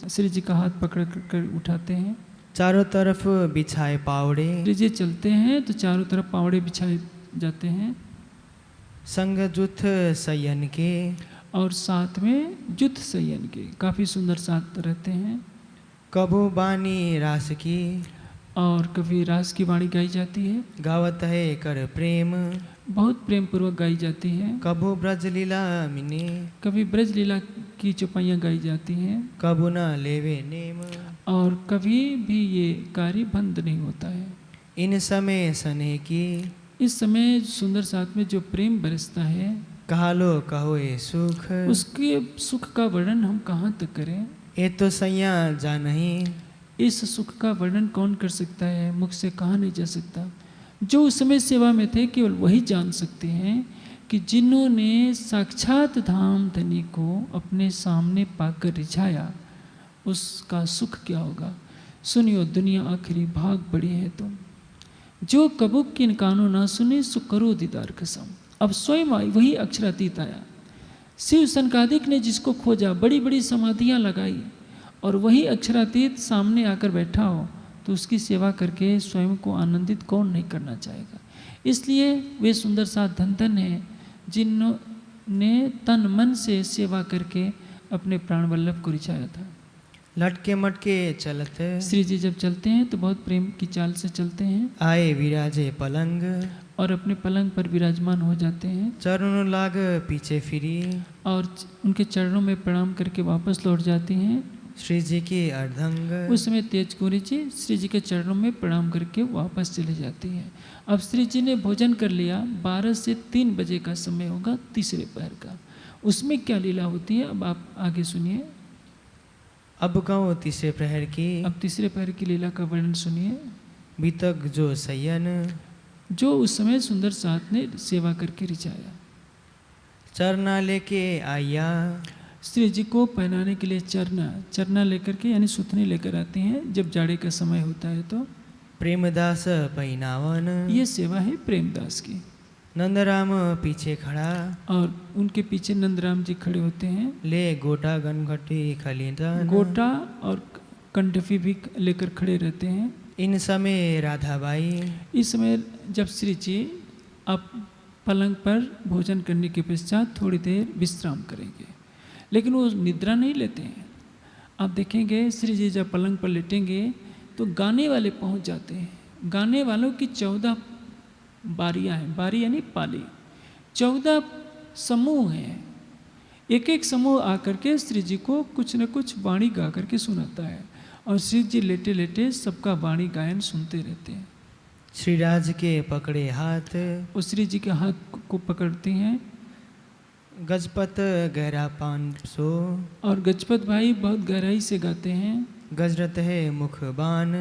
श्री जी का हाथ पकड़ कर उठाते हैं। चारों तरफ बिछाए पावड़े, श्री जी चलते हैं तो चारों तरफ पावड़े बिछाए जाते हैं। संग जुथ सयन के, और साथ में जुथ सयन के काफ़ी सुंदर साथ रहते हैं। कबू बानी रास की, और कभी रास की वाणी गाई जाती है, गावत है कर प्रेम, बहुत प्रेम पूर्वक गाई जाती है। कबू ब्रज लीला मिने, कभी ब्रज लीला की चौपाइयाँ गाई जाती हैं। कबू न लेवे नेम, और कभी भी ये कार्य बंद नहीं होता है। इन समय सने की, इस समय सुंदर साथ में जो प्रेम बरसता है, कहालो कहो ए सुख, उसके सुख का वर्णन हम कहाँ तक करें। ये तो सैया जा नहीं, इस सुख का वर्णन कौन कर सकता है, मुख से कहा नहीं जा सकता। जो उस समय सेवा में थे केवल वही जान सकते हैं कि जिन्होंने साक्षात धामधनी को अपने सामने पाकर रिझाया उसका सुख क्या होगा। सुनियो दुनिया आखिरी भाग बड़ी है तुम, जो कबूक किन कानों ना सुने सो करो दीदार कसम। अब स्वयं आई वही अक्षरातीत आया। शिव सनकादिक ने जिसको खोजा, बड़ी बड़ी समाधियाँ लगाई, और वही अक्षरातीत सामने आकर बैठा हो तो उसकी सेवा करके स्वयं को आनंदित कौन नहीं करना चाहेगा। इसलिए वे सुंदर सा धन धन है जिन्होंने तन मन से सेवा करके अपने प्राण वल्लभ को रिझाया था। लटके मटके चलत, श्री जी जब चलते हैं तो बहुत प्रेम की चाल से चलते हैं। आए विराजे पलंग, और अपने पलंग पर विराजमान हो जाते हैं। चरणों लाग पीछे फिरी, और उनके चरणों में प्रणाम करके वापस लौट जाती हैं। श्री जी की अर्धंग, उस समय तेज कुंवरी जी श्री जी के चरणों में प्रणाम करके वापस चली जाती हैं। अब श्री जी ने भोजन कर लिया। 12 से 3 बजे का समय होगा तीसरे पहर का। उसमें क्या लीला होती है अब आप आगे सुनिए। अब कहूँ तीसरे प्रहर की, अब तीसरे पहर की लीला का वर्णन सुनिए। बीतक जो सयन, जो उस समय सुंदर साथ ने सेवा करके रिझाया। चरना लेके आया, श्री जी को पहनाने के लिए चरना लेकर के यानी सुथनी लेकर आते हैं जब जाड़े का समय होता है तो। प्रेमदास पहनावन, ये सेवा है प्रेमदास की। नंदराम पीछे खड़ा, और उनके पीछे नंदराम जी खड़े होते हैं। ले गोटा गनघटी खलीदान, गोटा और कंठफी भी लेकर खड़े रहते हैं। इन समय राधाबाई इस समय जब श्री जी अब पलंग पर भोजन करने के पश्चात थोड़ी देर विश्राम करेंगे, लेकिन वो निद्रा नहीं लेते हैं। आप देखेंगे श्री जी जब पलंग पर लेटेंगे तो गाने वाले पहुंच जाते हैं। गाने वालों की 14 बारियां हैं, बारी यानी पाली, 14 समूह हैं। एक एक समूह आकर के श्री जी को कुछ न कुछ वाणी गा करके सुनाता है और श्री जी लेटे लेटे सबका वाणी गायन सुनते रहते हैं। श्रीराज के पकड़े हाथ और श्री जी के हाथ को पकड़ते हैं गजपत गहरा 500 और गजपत भाई बहुत गहराई से गाते हैं। गजरत है मुख बान।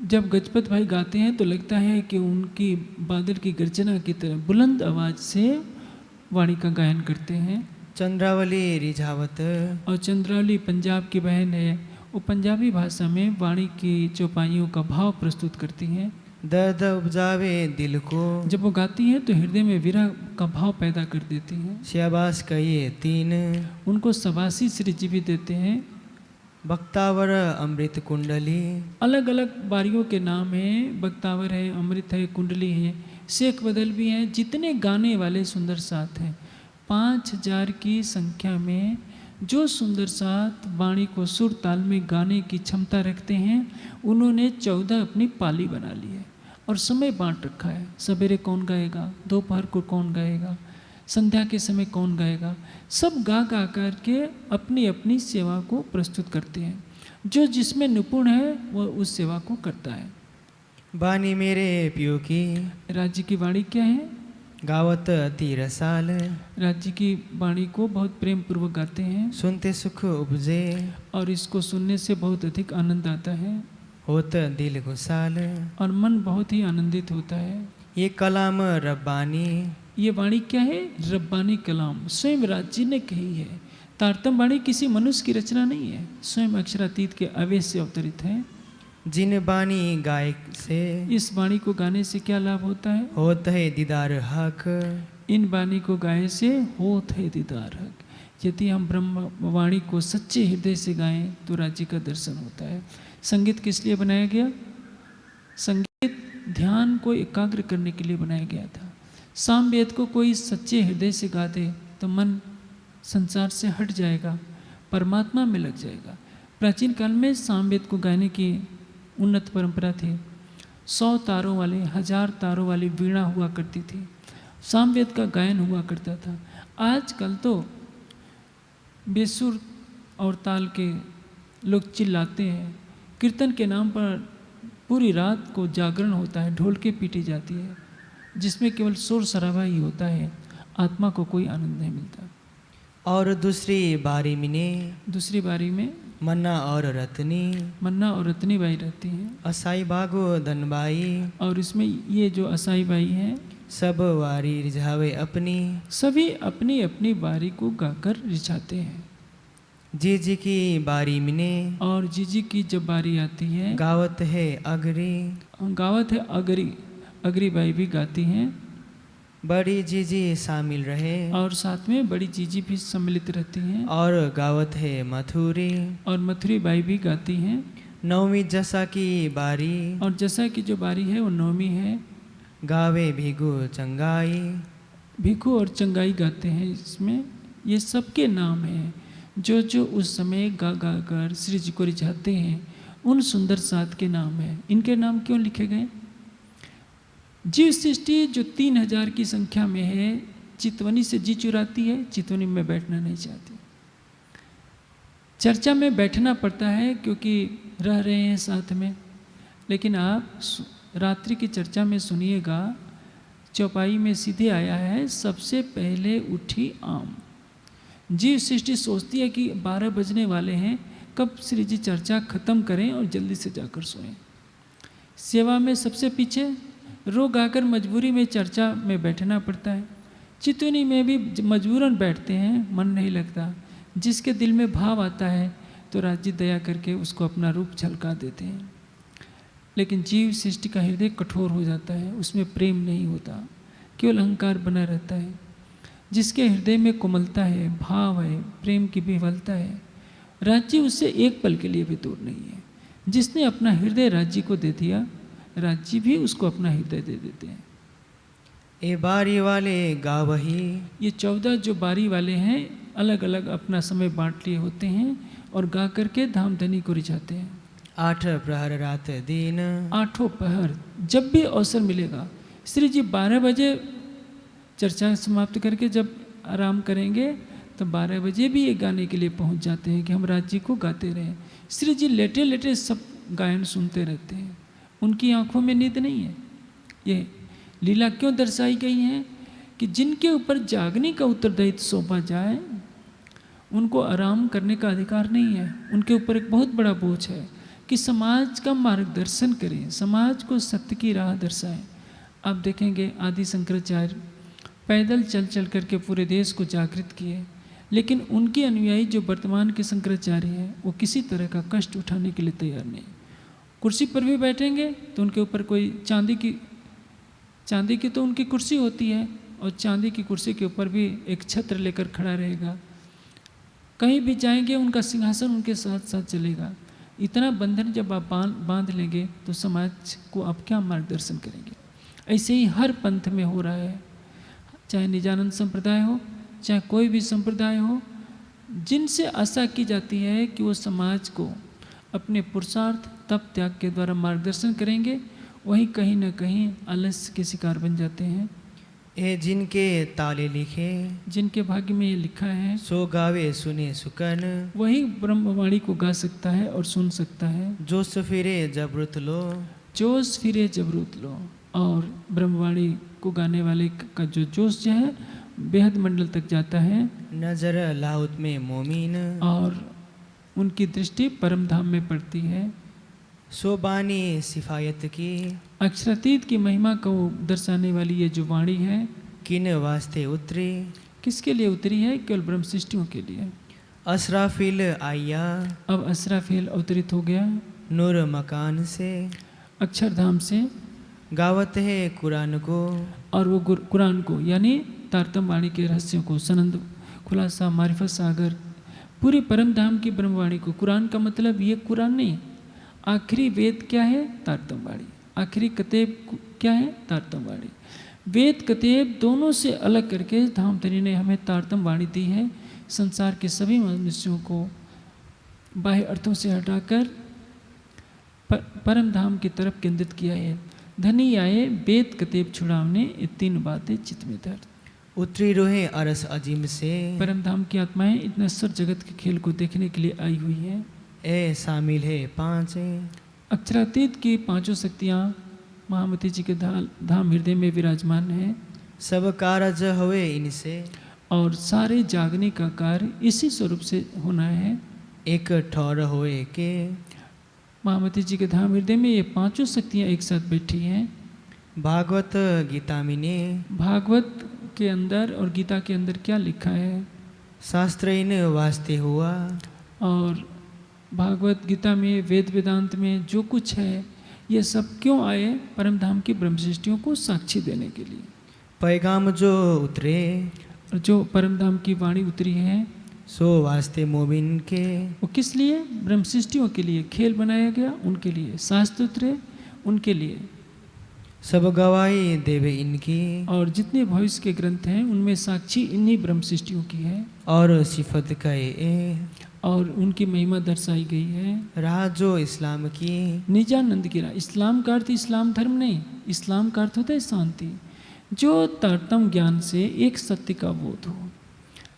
जब गजपत भाई गाते हैं तो लगता है कि उनकी बादल की गर्जना की तरह बुलंद आवाज से वाणी का गायन करते हैं। चंद्रावली रिझावत और चंद्रावली पंजाब की बहन है, वो पंजाबी भाषा में वाणी की चौपाइयों का भाव प्रस्तुत करती हैं। दर्द उपजावे दिल को जब वो गाती हैं तो हृदय में विरह का भाव पैदा कर देती हैं। शाबाश कहिए 3 उनको सबासी श्री जी भी देते हैं। बक्तावर अमृत कुंडली अलग अलग बारियों के नाम हैं, बक्तावर है, अमृत है, कुंडली है, शेख बदल भी हैं। जितने गाने वाले सुंदर साथ हैं 5000 की संख्या में जो सुंदर साथ वाणी को सुर ताल में गाने की क्षमता रखते हैं, उन्होंने 14 अपनी पाली बना ली है और समय बांट रखा है। सवेरे कौन गाएगा, दोपहर को कौन गाएगा, संध्या के समय कौन गाएगा, सब गा गा कर के अपनी अपनी सेवा को प्रस्तुत करते हैं। जो जिसमें निपुण है वह उस सेवा को करता है। बानी मेरे पियो की राज्य की वाणी क्या है? गावत अति रसाल राज्य की वाणी को बहुत प्रेम पूर्वक गाते हैं सुनते सुख उपजे और इसको सुनने से बहुत अधिक आनंद आता है होत दिल गुसाल और मन बहुत ही आनंदित होता है। ये कलाम रब्बानी ये वाणी क्या है? रब्बानी कलाम, स्वयं राज्य ने कही है। तारतम वाणी किसी मनुष्य की रचना नहीं है, स्वयं अक्षरातीत के आवेश से अवतरित है। जिन बानी गायक से इस वाणी को गाने से क्या लाभ होता है? होत है दीदार हक। इन वाणी को गाए से होत है दीदार हक। यदि हम ब्रह्म वाणी को सच्चे हृदय से गाएं तो राज्य का दर्शन होता है। संगीत किस लिए बनाया गया? संगीत ध्यान को एकाग्र करने के लिए बनाया गया था। सामवेद को कोई सच्चे हृदय से गा दे तो मन संसार से हट जाएगा, परमात्मा में लग जाएगा। प्राचीन काल में सामवेद को गाने की उन्नत परंपरा थी। 100 तारों वाले, 1000 तारों वाली वीणा हुआ करती थी, सामवेद का गायन हुआ करता था। आजकल तो बेसुर और ताल के लोग चिल्लाते हैं। कीर्तन के नाम पर पूरी रात को जागरण होता है, ढोलके पीटी जाती है, जिसमें केवल शोर शराबा ही होता है, आत्मा को कोई आनंद नहीं मिलता। और दूसरी बारी मिने दूसरी बारी में मन्ना और रत्नी मन्ना और रत्नी बाई रहती हैं असाई बागो धनबाई और इसमें ये जो असाई बाई हैं सब वारी रिझावे अपनी सभी अपनी अपनी बारी को गाकर रिझाते हैं। जी जी की बारी मिने और जीजी की जब बारी आती है गावत है अगरी गावत है अगरी, अगरी बाई भी गाती हैं बड़ी जीजी शामिल रहे और साथ में बड़ी जीजी भी सम्मिलित रहती हैं और गावत है मथुरी और मथुरी बाई भी गाती हैं। नवमी जसा की बारी और जसा की जो बारी है वो नवमी है। गावे भिगु चंगाई भिखू और चंगाई गाते हैं। इसमें ये सबके नाम हैं जो जो उस समय गा गा कर श्री जी को रिझाते हैं, उन सुंदर साथ के नाम हैं। इनके नाम क्यों लिखे गए? जीव सृष्टि जो 3000 की संख्या में है चितवनी से जी चुराती है, चितवनी में बैठना नहीं चाहती। चर्चा में बैठना पड़ता है क्योंकि रह रहे हैं साथ में, लेकिन आप रात्रि की चर्चा में सुनिएगा, चौपाई में सीधे आया है सबसे पहले उठी आम। जीव सृष्टि सोचती है कि 12 बजने वाले हैं, कब श्री जी चर्चा खत्म करें और जल्दी से जाकर सोएं। सेवा में सबसे पीछे रो गाकर मजबूरी में चर्चा में बैठना पड़ता है। चितवनी में भी मजबूरन बैठते हैं, मन नहीं लगता। जिसके दिल में भाव आता है तो राज्य दया करके उसको अपना रूप झलका देते हैं। लेकिन जीव सृष्टि का हृदय कठोर हो जाता है, उसमें प्रेम नहीं होता, केवल अहंकार बना रहता है। जिसके हृदय में कोमलता है, भाव है, प्रेम की विह्वलता है, राज्य उससे एक पल के लिए भी दूर नहीं है। जिसने अपना हृदय राज्य को दे दिया राज्य भी उसको अपना हृदय दे देते हैं। ए बारी वाले गावही, ये 14 जो बारी वाले हैं अलग अलग अपना समय बांट लिए होते हैं और गा करके धाम धनी को रिझाते हैं। 8 प्रहर रात दिन, 8 पहर जब भी अवसर मिलेगा, श्री जी 12 बजे चर्चा समाप्त करके जब आराम करेंगे तो 12 बजे भी ये गाने के लिए पहुंच जाते हैं कि हम राज्य को गाते रहें। श्री जी लेटे लेटे सब गायन सुनते रहते हैं, उनकी आंखों में नींद नहीं है। ये लीला क्यों दर्शाई गई है कि जिनके ऊपर जागने का उत्तरदायित्व सौंपा जाए उनको आराम करने का अधिकार नहीं है। उनके ऊपर एक बहुत बड़ा बोझ है कि समाज का मार्गदर्शन करें, समाज को सत्य की राह दर्शाएं। आप देखेंगे आदि शंकराचार्य पैदल चल चल करके पूरे देश को जागृत किए, लेकिन उनके अनुयायी जो वर्तमान के शंकराचार्य हैं वो किसी तरह का कष्ट उठाने के लिए तैयार नहीं। कुर्सी पर भी बैठेंगे तो उनके ऊपर कोई चांदी की तो उनकी कुर्सी होती है और चांदी की कुर्सी के ऊपर भी एक छत्र लेकर खड़ा रहेगा। कहीं भी जाएंगे उनका सिंहासन उनके साथ साथ चलेगा। इतना बंधन जब आप बांध लेंगे तो समाज को आप क्या मार्गदर्शन करेंगे। ऐसे ही हर पंथ में हो रहा है, चाहे निजानंद संप्रदाय हो चाहे कोई भी संप्रदाय हो, जिनसे आशा की जाती है कि वो समाज को अपने पुरुषार्थ तप त्याग के द्वारा मार्गदर्शन करेंगे, वहीं कहीं ना कहीं आलस्य के शिकार बन जाते हैं। ए जिनके ताले लिखे, जिनके भाग्य में ये लिखा है सो गावे सुने सुकन, वही ब्रह्मवाणी को गा सकता है और सुन सकता है। जोश फिरे जबरुत लो, जोश फिरे जबरूत लो। और ब्रह्मवाणी को गाने वाले का जो जोश जो है बेहद मंडल तक जाता है। नजर लाहुत में मोमीन, और उनकी दृष्टि परम धाम में पड़ती है। सो बानी सिफायत की, अक्षरातीत की महिमा को दर्शाने वाली ये जो वाणी है किन वास्ते उतरी, किसके लिए उतरी है? केवल ब्रह्म सृष्टियों के लिए। असराफिल आया, अब असराफील अवतरित हो गया नूर मकान से, अक्षरधाम से। गावत है कुरान को, और वो कुरान को यानी तारतम वाणी के रहस्यों को, सनंद खुलासा मारिफत सागर पूरी परम धाम की ब्रह्मवाणी को। कुरान का मतलब ये कुरान नहीं, आखिरी वेद क्या है? तारतम वाणी। आखिरी कतेब क्या है? तारतम वाणी। वेद कतेब दोनों से अलग करके धामधनी ने हमें तारतम वाणी दी है। संसार के सभी मनुष्यों को बाह्य अर्थों से हटाकर परम धाम की तरफ केंद्रित किया है। धनी आए वेद कतेब छुड़ावने, ये 3 बातें चित्त में धर। उतरी रोहे अरस अजीम से, परम धाम की आत्माएं इतने सर जगत के खेल को देखने के लिए आई हुई है। ए शामिल है 5, अक्षरातीत की 5 शक्तियाँ महामती जी के धाम हृदय में विराजमान है। सब कारज हुए इनसे, और सारे जागने का कार्य इसी स्वरूप से होना है। एक ठौर होए के, महामती जी के धाम हृदय में ये 5 शक्तियाँ एक साथ बैठी हैं। भागवत गीता मिने, भागवत के अंदर और गीता के अंदर क्या लिखा है? शास्त्र इन वास्ते हुआ, और भागवत गीता में वेद वेदांत में जो कुछ है ये सब क्यों आए? परम धाम की ब्रह्म सृष्टियों को साक्षी देने के लिए। पैगाम जो उतरे, और जो परम धाम की वाणी उतरी है सो वास्ते मोमिन के, वो किस लिए? ब्रह्म सृष्टियों के लिए खेल बनाया गया, उनके लिए शास्त्र उतरे, उनके लिए। सब गवाही देवे इनकी, और जितने भविष्य के ग्रंथ हैं उनमें साक्षी इन्हीं ब्रह्म सृष्टियों की है। और सिफत कहे ए, और उनकी महिमा दर्शाई गई है। राह जो इस्लाम की, निजानंद की राह। इस्लाम का अर्थ इस्लाम धर्म नहीं, इस्लाम का अर्थ होता है शांति। जो तारतम ज्ञान से एक सत्य का बोध हो,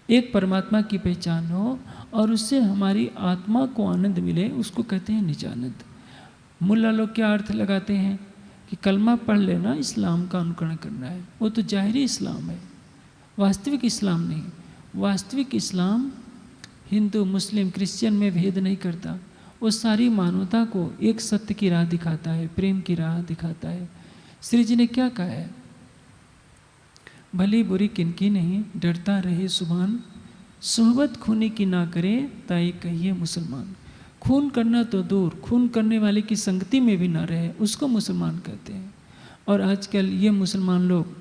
एक परमात्मा की पहचान हो और उससे हमारी आत्मा को आनंद मिले, उसको कहते हैं निजानंद। मुल्ला लोग क्या अर्थ लगाते हैं कि कलमा पढ़ लेना इस्लाम का अनुकरण करना है। वो तो जाहिरी इस्लाम है, वास्तविक इस्लाम नहीं। वास्तविक इस्लाम हिंदू मुस्लिम क्रिश्चियन में भेद नहीं करता। वो सारी मानवता को एक सत्य की राह दिखाता है, प्रेम की राह दिखाता है। श्री जी ने क्या कहा है? भली बुरी किनकी नहीं, डरता रहे सुभान, सोहबत खूनी की ना करे, ताई कहिए मुसलमान। खून करना तो दूर, खून करने वाले की संगति में भी ना रहे, उसको मुसलमान कहते हैं। और आजकल ये मुसलमान लोग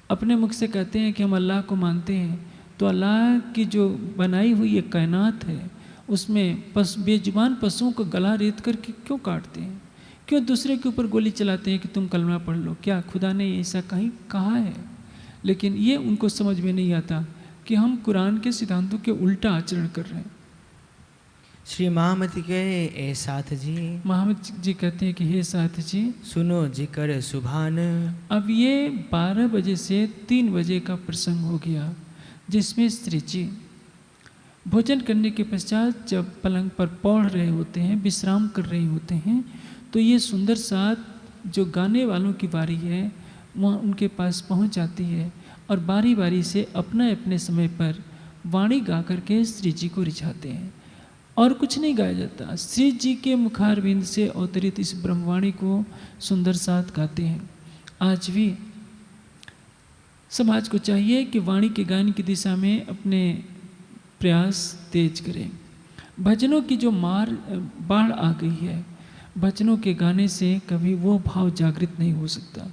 अपने मुख से कहते हैं कि हम अल्लाह को मानते हैं, तो अल्लाह की जो बनाई हुई ये कायनात है उसमें बेजुबान पशुओं को गला रेत करके क्यों काटते हैं? क्यों दूसरे के ऊपर गोली चलाते हैं कि तुम कलमा पढ़ लो? क्या खुदा ने ऐसा कहीं कहा है? लेकिन ये उनको समझ में नहीं आता कि हम कुरान के सिद्धांतों के उल्टा आचरण कर रहे हैं। श्री महामती कहे, ए साथ जी, महामत जी कहते हैं कि हे साथ जी, सुनो जिक्र सुभान। अब ये 12 बजे से 3 बजे का प्रसंग हो गया, जिसमें श्री जी भोजन करने के पश्चात जब पलंग पर पौड़ रहे होते हैं, विश्राम कर रहे होते हैं, तो ये सुंदर साथ जो गाने वालों की बारी है वहाँ उनके पास पहुँच जाती है और बारी बारी से अपने अपने समय पर वाणी गा करके श्री जी को रिझाते हैं। और कुछ नहीं गाया जाता, श्री जी के मुखारविंद से अवतरित इस ब्रह्मवाणी को सुंदर साथ गाते हैं। आज भी समाज को चाहिए कि वाणी के गान की दिशा में अपने प्रयास तेज करें। भजनों की जो बाढ़ आ गई है, भजनों के गाने से कभी वो भाव जागृत नहीं हो सकता,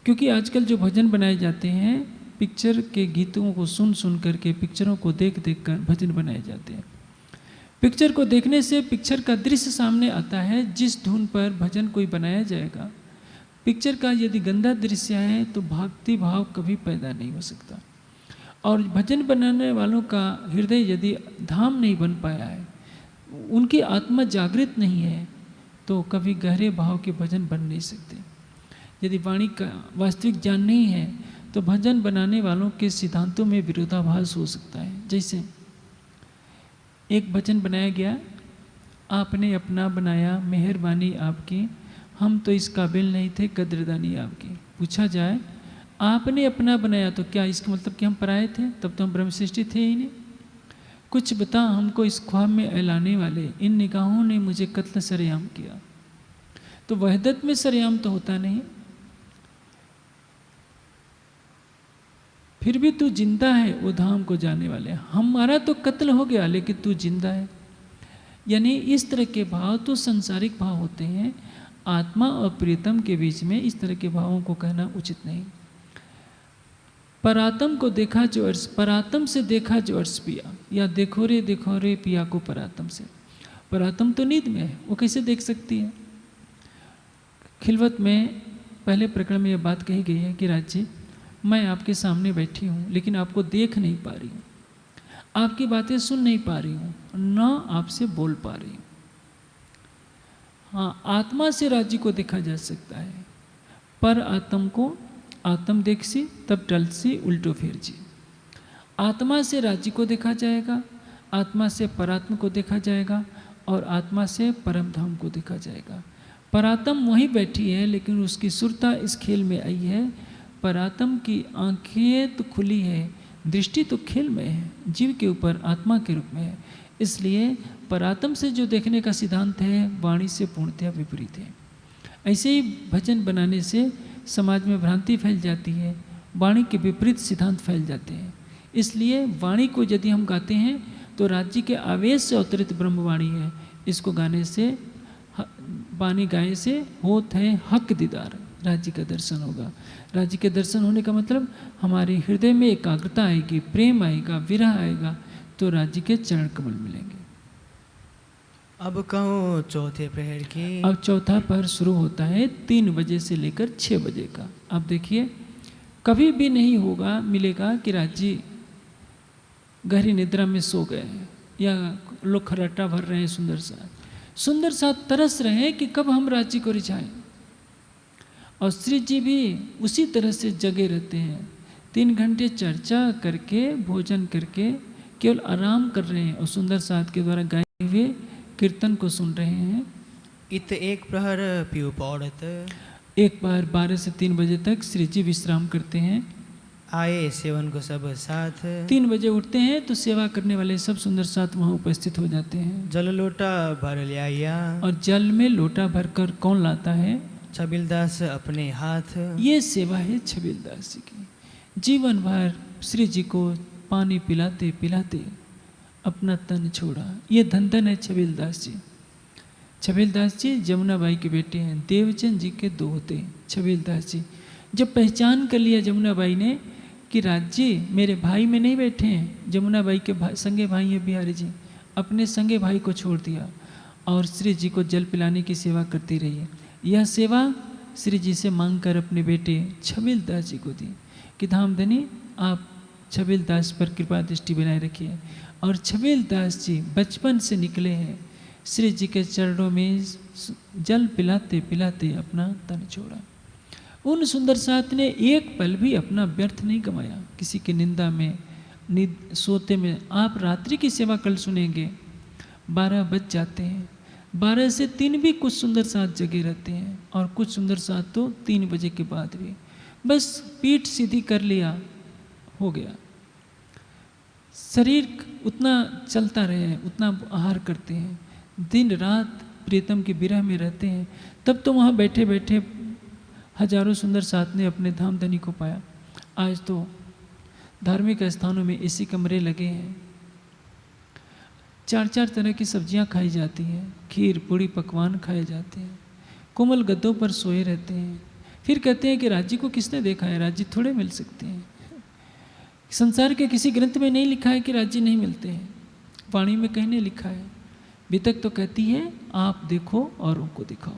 क्योंकि आजकल जो भजन बनाए जाते हैं पिक्चर के गीतों को सुन सुन करके, पिक्चरों को देख देख कर भजन बनाए जाते हैं। पिक्चर को देखने से पिक्चर का दृश्य सामने आता है, जिस धुन पर भजन कोई बनाया जाएगा, पिक्चर का यदि गंदा दृश्य है तो भक्ति भाव कभी पैदा नहीं हो सकता। और भजन बनाने वालों का हृदय यदि धाम नहीं बन पाया है, उनकी आत्मा जागृत नहीं है, तो कभी गहरे भाव के भजन बन नहीं सकते। यदि वाणी का वास्तविक ज्ञान नहीं है तो भजन बनाने वालों के सिद्धांतों में विरोधाभास हो सकता है। जैसे एक भजन बनाया गया, आपने अपना बनाया मेहरबानी आपकी, हम तो इस काबिल नहीं थे कद्रदानी आपकी। पूछा जाए आपने अपना बनाया तो क्या इसका मतलब कि हम पराये थे? तब तो हम ब्रह्म सृष्टि थे ही नहीं। कुछ बता हमको इस ख्वाब में एलाने वाले, इन निगाहों ने मुझे कत्ल सरेआम किया। तो वहदत में सरेआम तो होता नहीं, फिर भी तू जिंदा है वो धाम को जाने वाले। हमारा तो कत्ल हो गया लेकिन तू जिंदा है। यानी इस तरह के भाव तो संसारिक भाव होते हैं। आत्मा और प्रीतम के बीच में इस तरह के भावों को कहना उचित नहीं। परातम को देखा जो अर्श, परातम से देखा जो अर्श पिया, या देखो रे पिया को परातम से। परातम तो नींद में है, वो कैसे देख सकती है? खिलवत में पहले प्रकरण में यह बात कही गई है कि राज्य मैं आपके सामने बैठी हूँ लेकिन आपको देख नहीं पा रही हूँ, आपकी बातें सुन नहीं पा रही हूँ, ना आपसे बोल पा रही हूँ। हाँ, आत्मा से राज्य को देखा जा सकता है, पर आत्म को आत्म देख सी तब टल सी उल्टो फिर जी। आत्मा से राज्य को देखा जाएगा, आत्मा से परात्म को देखा जाएगा और आत्मा से परम धाम को देखा जाएगा। परात्म वहीं बैठी है लेकिन उसकी सुरता इस खेल में आई है। परात्म की आंखें तो खुली है, दृष्टि तो खेल में है, जीव के ऊपर आत्मा के रूप में है। इसलिए परात्म से जो देखने का सिद्धांत है वाणी से पूर्णतया विपरीत है। ऐसे ही भजन बनाने से समाज में भ्रांति फैल जाती है, वाणी के विपरीत सिद्धांत फैल जाते हैं। इसलिए वाणी को यदि हम गाते हैं तो राज्य के आवेश से अवतरित ब्रह्मवाणी है। इसको गाने से, वाणी गाए से होत है हक दीदार, राज्य का दर्शन होगा। राज्य के दर्शन होने का मतलब हमारे हृदय में एकाग्रता आएगी, प्रेम आएगा, विरह आएगा, तो राज्य के चरण कमल मिलेंगे। अब कहो चौथे प्रहर की। अब चौथा पहर शुरू होता है 3 बजे से लेकर 6 बजे का। अब देखिए, कभी भी नहीं होगा मिलेगा कि राज्य गहरी निद्रा में सो गए हैं या लोग खर्राटा भर रहे हैं, सुंदर सा तरस रहे हैं कि कब हम राज्य को रिझाएं। और श्री जी भी उसी तरह से जगे रहते हैं, 3 घंटे चर्चा करके भोजन करके केवल आराम कर रहे हैं और सुंदर साथ के द्वारा गाए हुए कीर्तन को सुन रहे हैं। इत एक प्रहर पियु पौड़त। एक बार 12 से 3 बजे तक श्री जी विश्राम करते हैं। आए सेवन को सब साथ। 3 बजे उठते हैं तो सेवा करने वाले सब सुंदर साथ वहाँ उपस्थित हो जाते हैं। जल लोटा भर लिया। और जल में लोटा भरकर कौन लाता है? छबिलदास अपने हाथ। ये सेवा है छबिलदास जी की। जीवन भर श्री जी को पानी पिलाते पिलाते अपना तन छोड़ा। ये धन है छबिलदास जी। छबिलदास जी जमुना बाई के बेटे हैं, देवचंद जी के दोहते छबिलदास जी। जब पहचान कर लिया जमुना बाई ने कि राज्य मेरे भाई में नहीं बैठे हैं, जमुना बाई के संगे भाई हैं बिहारी जी, अपने संगे भाई को छोड़ दिया और श्री जी को जल पिलाने की सेवा करती रही है। यह सेवा श्री जी से मांगकर अपने बेटे छबील दास जी को दी कि धामधनी आप छबील दास पर कृपा दृष्टि बनाए रखिए। और छबील दास जी बचपन से निकले हैं, श्री जी के चरणों में जल पिलाते पिलाते अपना तन छोड़ा। उन सुंदर साथ ने एक पल भी अपना व्यर्थ नहीं गंवाया, किसी की निंदा में सोते में। आप रात्रि की सेवा कल सुनेंगे, 12 बज जाते हैं, 12 से 3 भी कुछ सुंदर साथ जगे रहते हैं, और कुछ सुंदर साथ तो 3 बजे के बाद भी। बस पीठ सीधी कर लिया, हो गया। शरीर उतना चलता रहे, उतना आहार करते हैं, दिन रात प्रीतम के विरह में रहते हैं। तब तो वहाँ बैठे बैठे हजारों सुंदर साथ ने अपने धामधनी को पाया। आज तो धार्मिक स्थानों में एसी कमरे लगे हैं, 4-4 तरह की सब्जियां खाई जाती हैं, खीर पूड़ी पकवान खाए जाते हैं, कोमल गद्दों पर सोए रहते हैं। फिर कहते हैं कि राज्य को किसने देखा है, राज्य थोड़े मिल सकते हैं। संसार के किसी ग्रंथ में नहीं लिखा है कि राज्य नहीं मिलते हैं, वाणी में कहीं नहीं लिखा है। वितक तो कहती है आप देखो और उनको दिखाओ।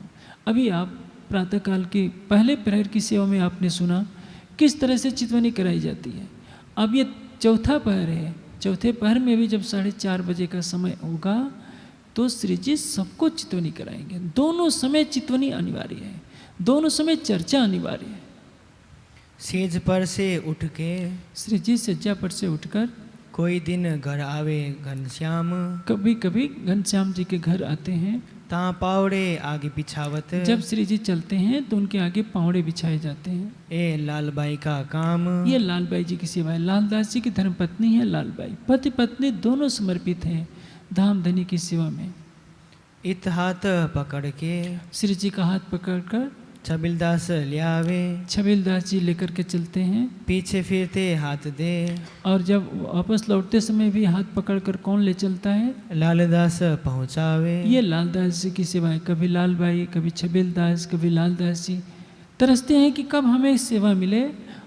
अभी आप प्रातःकाल की पहले प्रहर की सेवा में आपने सुना किस तरह से चितवनी कराई जाती है। अब ये चौथा पहर है, चौथे पहर में भी जब 4:30 बजे का समय होगा तो श्री जी सबको चितवनी कराएंगे। दोनों समय चितवनी अनिवार्य है, दोनों समय चर्चा अनिवार्य है। सेज पर से उठ के श्री जी सज्जा पर से उठकर कोई दिन घर आवे घनश्याम, कभी कभी घनश्याम जी के घर आते हैं। ता पावड़े आगे बिछावत, जब श्री जी चलते हैं तो उनके आगे पावड़े बिछाए जाते हैं। ए लालबाई का काम, ये लालबाई जी की सेवा है। लालदास जी की धर्मपत्नी है लालबाई, पति पत्नी दोनों समर्पित हैं धामधनी की सेवा में। इत हाथ पकड़ के श्री जी का हाथ पकड़कर छबिलदास लियावे, छबीलदास जी लेकर के चलते हैं। पीछे फिरते हाथ दे, और जब वापस लौटते समय भी हाथ पकड़कर कौन ले चलता है, लालदास पहुँचावे। ये लालदास जी की सेवा है। कभी लालबाई, कभी छबीलदास, कभी लालदास जी तरसते हैं कि कब हमें सेवा मिले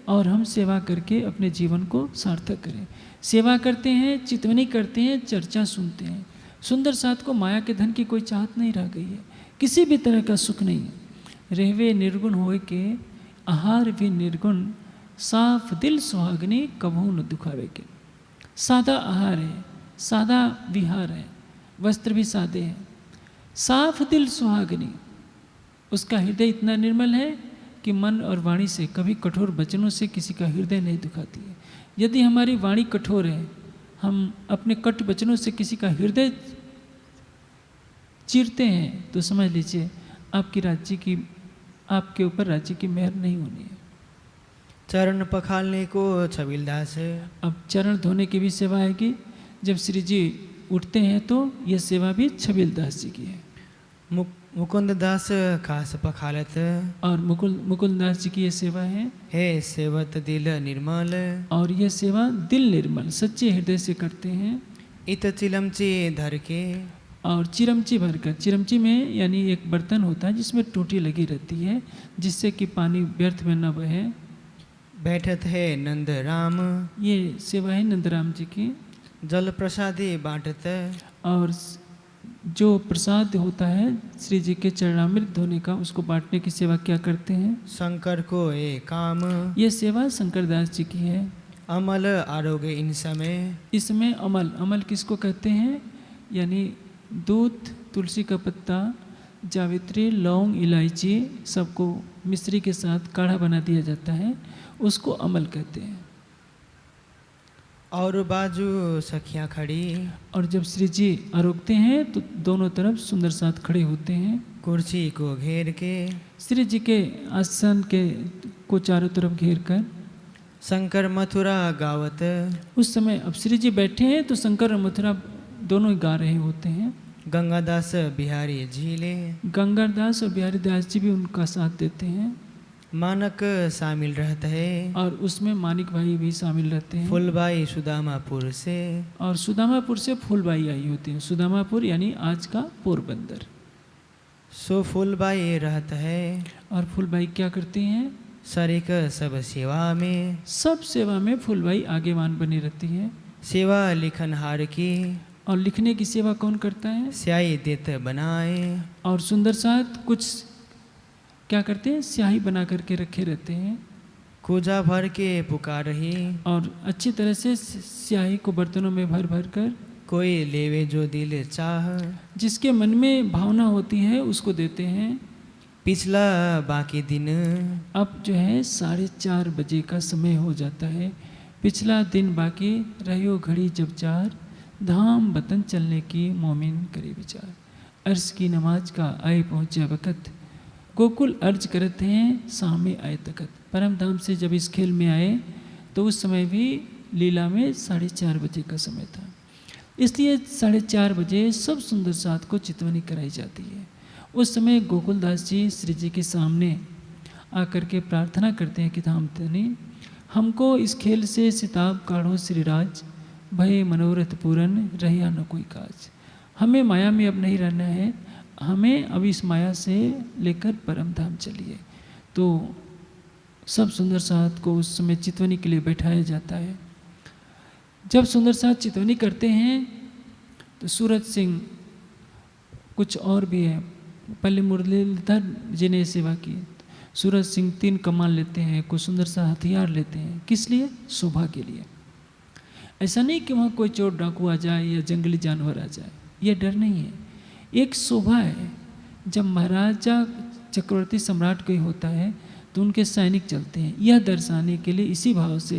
और हम सेवा करके अपने जीवन को सार्थक करें। सेवा करते हैं, चितवनी करते हैं, चर्चा सुनते हैं। सुंदर साथ को माया के धन की कोई चाहत नहीं रह गई है, किसी भी तरह का सुख नहीं है। रहवे निर्गुण होए के आहार भी निर्गुण, साफ दिल सुहागनी कभू न दुखावे के। सादा आहार है, सादा विहार है, वस्त्र भी सादे हैं। साफ दिल सुहागनी, उसका हृदय इतना निर्मल है कि मन और वाणी से कभी कठोर वचनों से किसी का हृदय नहीं दुखाती है। यदि हमारी वाणी कठोर है, हम अपने कट वचनों से किसी का हृदय चीरते हैं, तो समझ लीजिए आपके ऊपर राज्य की मेहर नहीं होनी है। चरण पखालने को छबिलदास, अब चरण धोने की भी सेवा आएगी। जब श्री जी उठते हैं तो यह सेवा भी छबीलदास जी की है। मुकुंद दास खास पखालत, और मुकुल दास जी की ये सेवा है। हे सेवत दिल निर्मल, और यह सेवा दिल निर्मल सच्चे हृदय से करते हैं। इत चिलमची धर के, और चिरमची भरकर, चिरमची में यानी एक बर्तन होता है जिसमें टूटी लगी रहती है जिससे कि पानी व्यर्थ में न बहे। बैठत है नंद राम, ये सेवा है नंदराम जी की। जल प्रसादी बांटत, और जो प्रसाद होता है श्री जी के चरणामृत धोने का, उसको बांटने की सेवा क्या करते हैं। शंकर को ए काम, ये सेवा शंकर दास जी की है। अमल आरोग्य इन समय, इसमें अमल, अमल किसको कहते हैं, यानी दूध, तुलसी का पत्ता, जावित्री, लौंग, इलायची सबको मिश्री के साथ काढ़ा बना दिया जाता है, उसको अमल कहते हैं। और बाजू सखियाँ खड़ी, और जब श्री जी आरोगते हैं तो दोनों तरफ सुंदर साथ खड़े होते हैं। कुर्सी को घेर के, श्री जी के आसन के को चारों तरफ घेर कर शंकर मथुरा गावत, उस समय अब श्री जी बैठे हैं तो शंकर और मथुरा दोनों ही गा रहे होते हैं। गंगादास बिहारी झीले, गंगादास और बिहारी दास जी भी उनका साथ देते हैं। मानक शामिल रहता है, और उसमें मानिक भाई भी शामिल रहते हैं। फुलबाई सुदामापुर से, और सुदामापुर से फुलबाई आई होती है। सुदामापुर यानी आज का पोरबंदर। सो फुलबाई रहता है, और फुलबाई क्या करती हैं, शरीक सब सेवा में, सब सेवा में फुलबाई आगेवान बनी रहती है। सेवा लिखनहार की, और लिखने की सेवा कौन करता है, स्याही देत बनाए, और सुंदर साथ कुछ क्या करते हैं, स्याही बना करके रखे रहते हैं कुजा भर के पुकार रही, और अच्छी तरह से स्याही को बर्तनों में भर भर कर कोई लेवे जो दिल चाह, जिसके मन में भावना होती है उसको देते हैं। पिछला बाकी दिन, अब जो है 4:30 बजे का समय हो जाता है, पिछला दिन बाकी, रहियो घड़ी जब 4, धाम वतन चलने की मोमिन करे विचार। अर्ज की नमाज का आए पहुँचे वक़्त, गोकुल अर्ज करते हैं सामे आए तकत। परम धाम से जब इस खेल में आए तो उस समय भी लीला में 4:30 बजे का समय था, इसलिए 4:30 बजे सब सुंदर साथ को चितवनी कराई जाती है। उस समय गोकुलदास जी श्री जी के सामने आकर के प्रार्थना करते हैं कि धाम तनी हमको इस खेल से सिताब काढ़ो श्रीराज, भय मनोरथ पूरन रहिया न कोई काज। हमें माया में अब नहीं रहना है, हमें अब इस माया से लेकर परम धाम चलिए। तो सब सुंदर साथ को उस समय चितवनी के लिए बैठाया जाता है। जब सुंदर साथ चितवनी करते हैं तो सूरज सिंह, कुछ और भी है, पहले मुरलीधर जी ने सेवा की। सूरज सिंह 3 कमान लेते हैं, कुछ सुंदर सा हथियार लेते हैं, किस लिए, शोभा के लिए। ऐसा नहीं कि वहाँ कोई चोर डाकू आ जाए या जंगली जानवर आ जाए, यह डर नहीं है, एक शोभा है। जब महाराजा चक्रवर्ती सम्राट कोई होता है तो उनके सैनिक चलते हैं, यह दर्शाने के लिए, इसी भाव से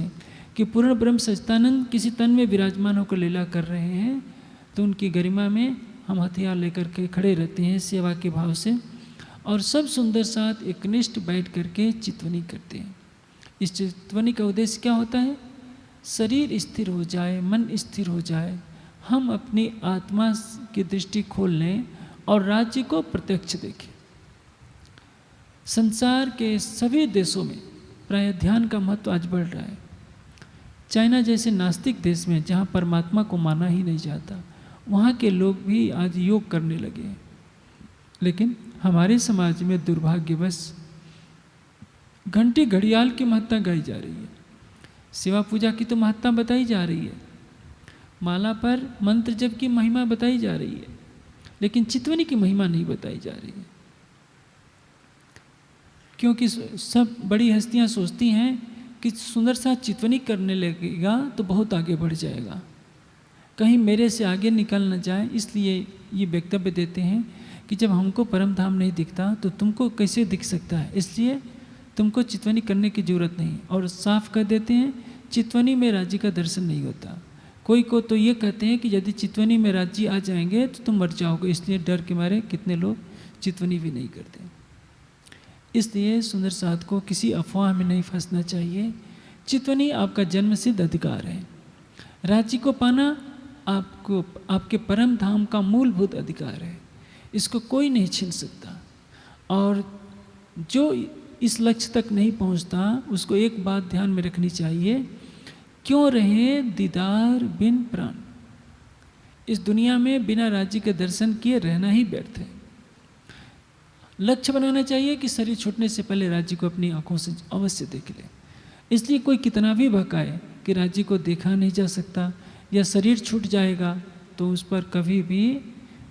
कि पूर्ण ब्रह्म सच्चिदानंद किसी तन में विराजमान होकर लीला कर रहे हैं, तो उनकी गरिमा में हम हथियार लेकर के खड़े रहते हैं सेवा के भाव से। और सब सुंदर साथ एकनिष्ठ बैठ करके चितवनी करते हैं। इस चितवनी का उद्देश्य क्या होता है, शरीर स्थिर हो जाए, मन स्थिर हो जाए, हम अपनी आत्मा की दृष्टि खोल लें और राज्य को प्रत्यक्ष देखें। संसार के सभी देशों में प्राय ध्यान का महत्व आज बढ़ रहा है। चाइना जैसे नास्तिक देश में जहाँ परमात्मा को माना ही नहीं जाता, वहाँ के लोग भी आज योग करने लगे हैं। लेकिन हमारे समाज में दुर्भाग्यवश घंटी घड़ियाल की महत्ता गाई जा रही है, सेवा पूजा की तो महत्ता बताई जा रही है, माला पर मंत्र जप की महिमा बताई जा रही है, लेकिन चितवनी की महिमा नहीं बताई जा रही है। क्योंकि सब बड़ी हस्तियां सोचती हैं कि सुंदर सा चितवनी करने लगेगा तो बहुत आगे बढ़ जाएगा, कहीं मेरे से आगे निकल न जाए, इसलिए ये वक्तव्य देते हैं कि जब हमको परम धाम नहीं दिखता तो तुमको कैसे दिख सकता है, इसलिए तुमको चितवनी करने की जरूरत नहीं। और साफ कर देते हैं चितवनी में राज्य का दर्शन नहीं होता। कोई को तो ये कहते हैं कि यदि चितवनी में राज्य आ जाएंगे तो तुम मर जाओगे, इसलिए डर के मारे कितने लोग चितवनी भी नहीं करते। इसलिए सुंदर साथ को किसी अफवाह में नहीं फंसना चाहिए। चितवनी आपका जन्म सिद्ध अधिकार है। राज्य को पाना आपको आपके परम धाम का मूलभूत अधिकार है, इसको कोई नहीं छीन सकता। और जो इस लक्ष्य तक नहीं पहुंचता उसको एक बात ध्यान में रखनी चाहिए, क्यों रहे दीदार बिन प्राण। इस दुनिया में बिना राज्य के दर्शन किए रहना ही व्यर्थ है। लक्ष्य बनाना चाहिए कि शरीर छूटने से पहले राज्य को अपनी आंखों से अवश्य देख ले। इसलिए कोई कितना भी भकाए कि राज्य को देखा नहीं जा सकता या शरीर छूट जाएगा, तो उस पर कभी भी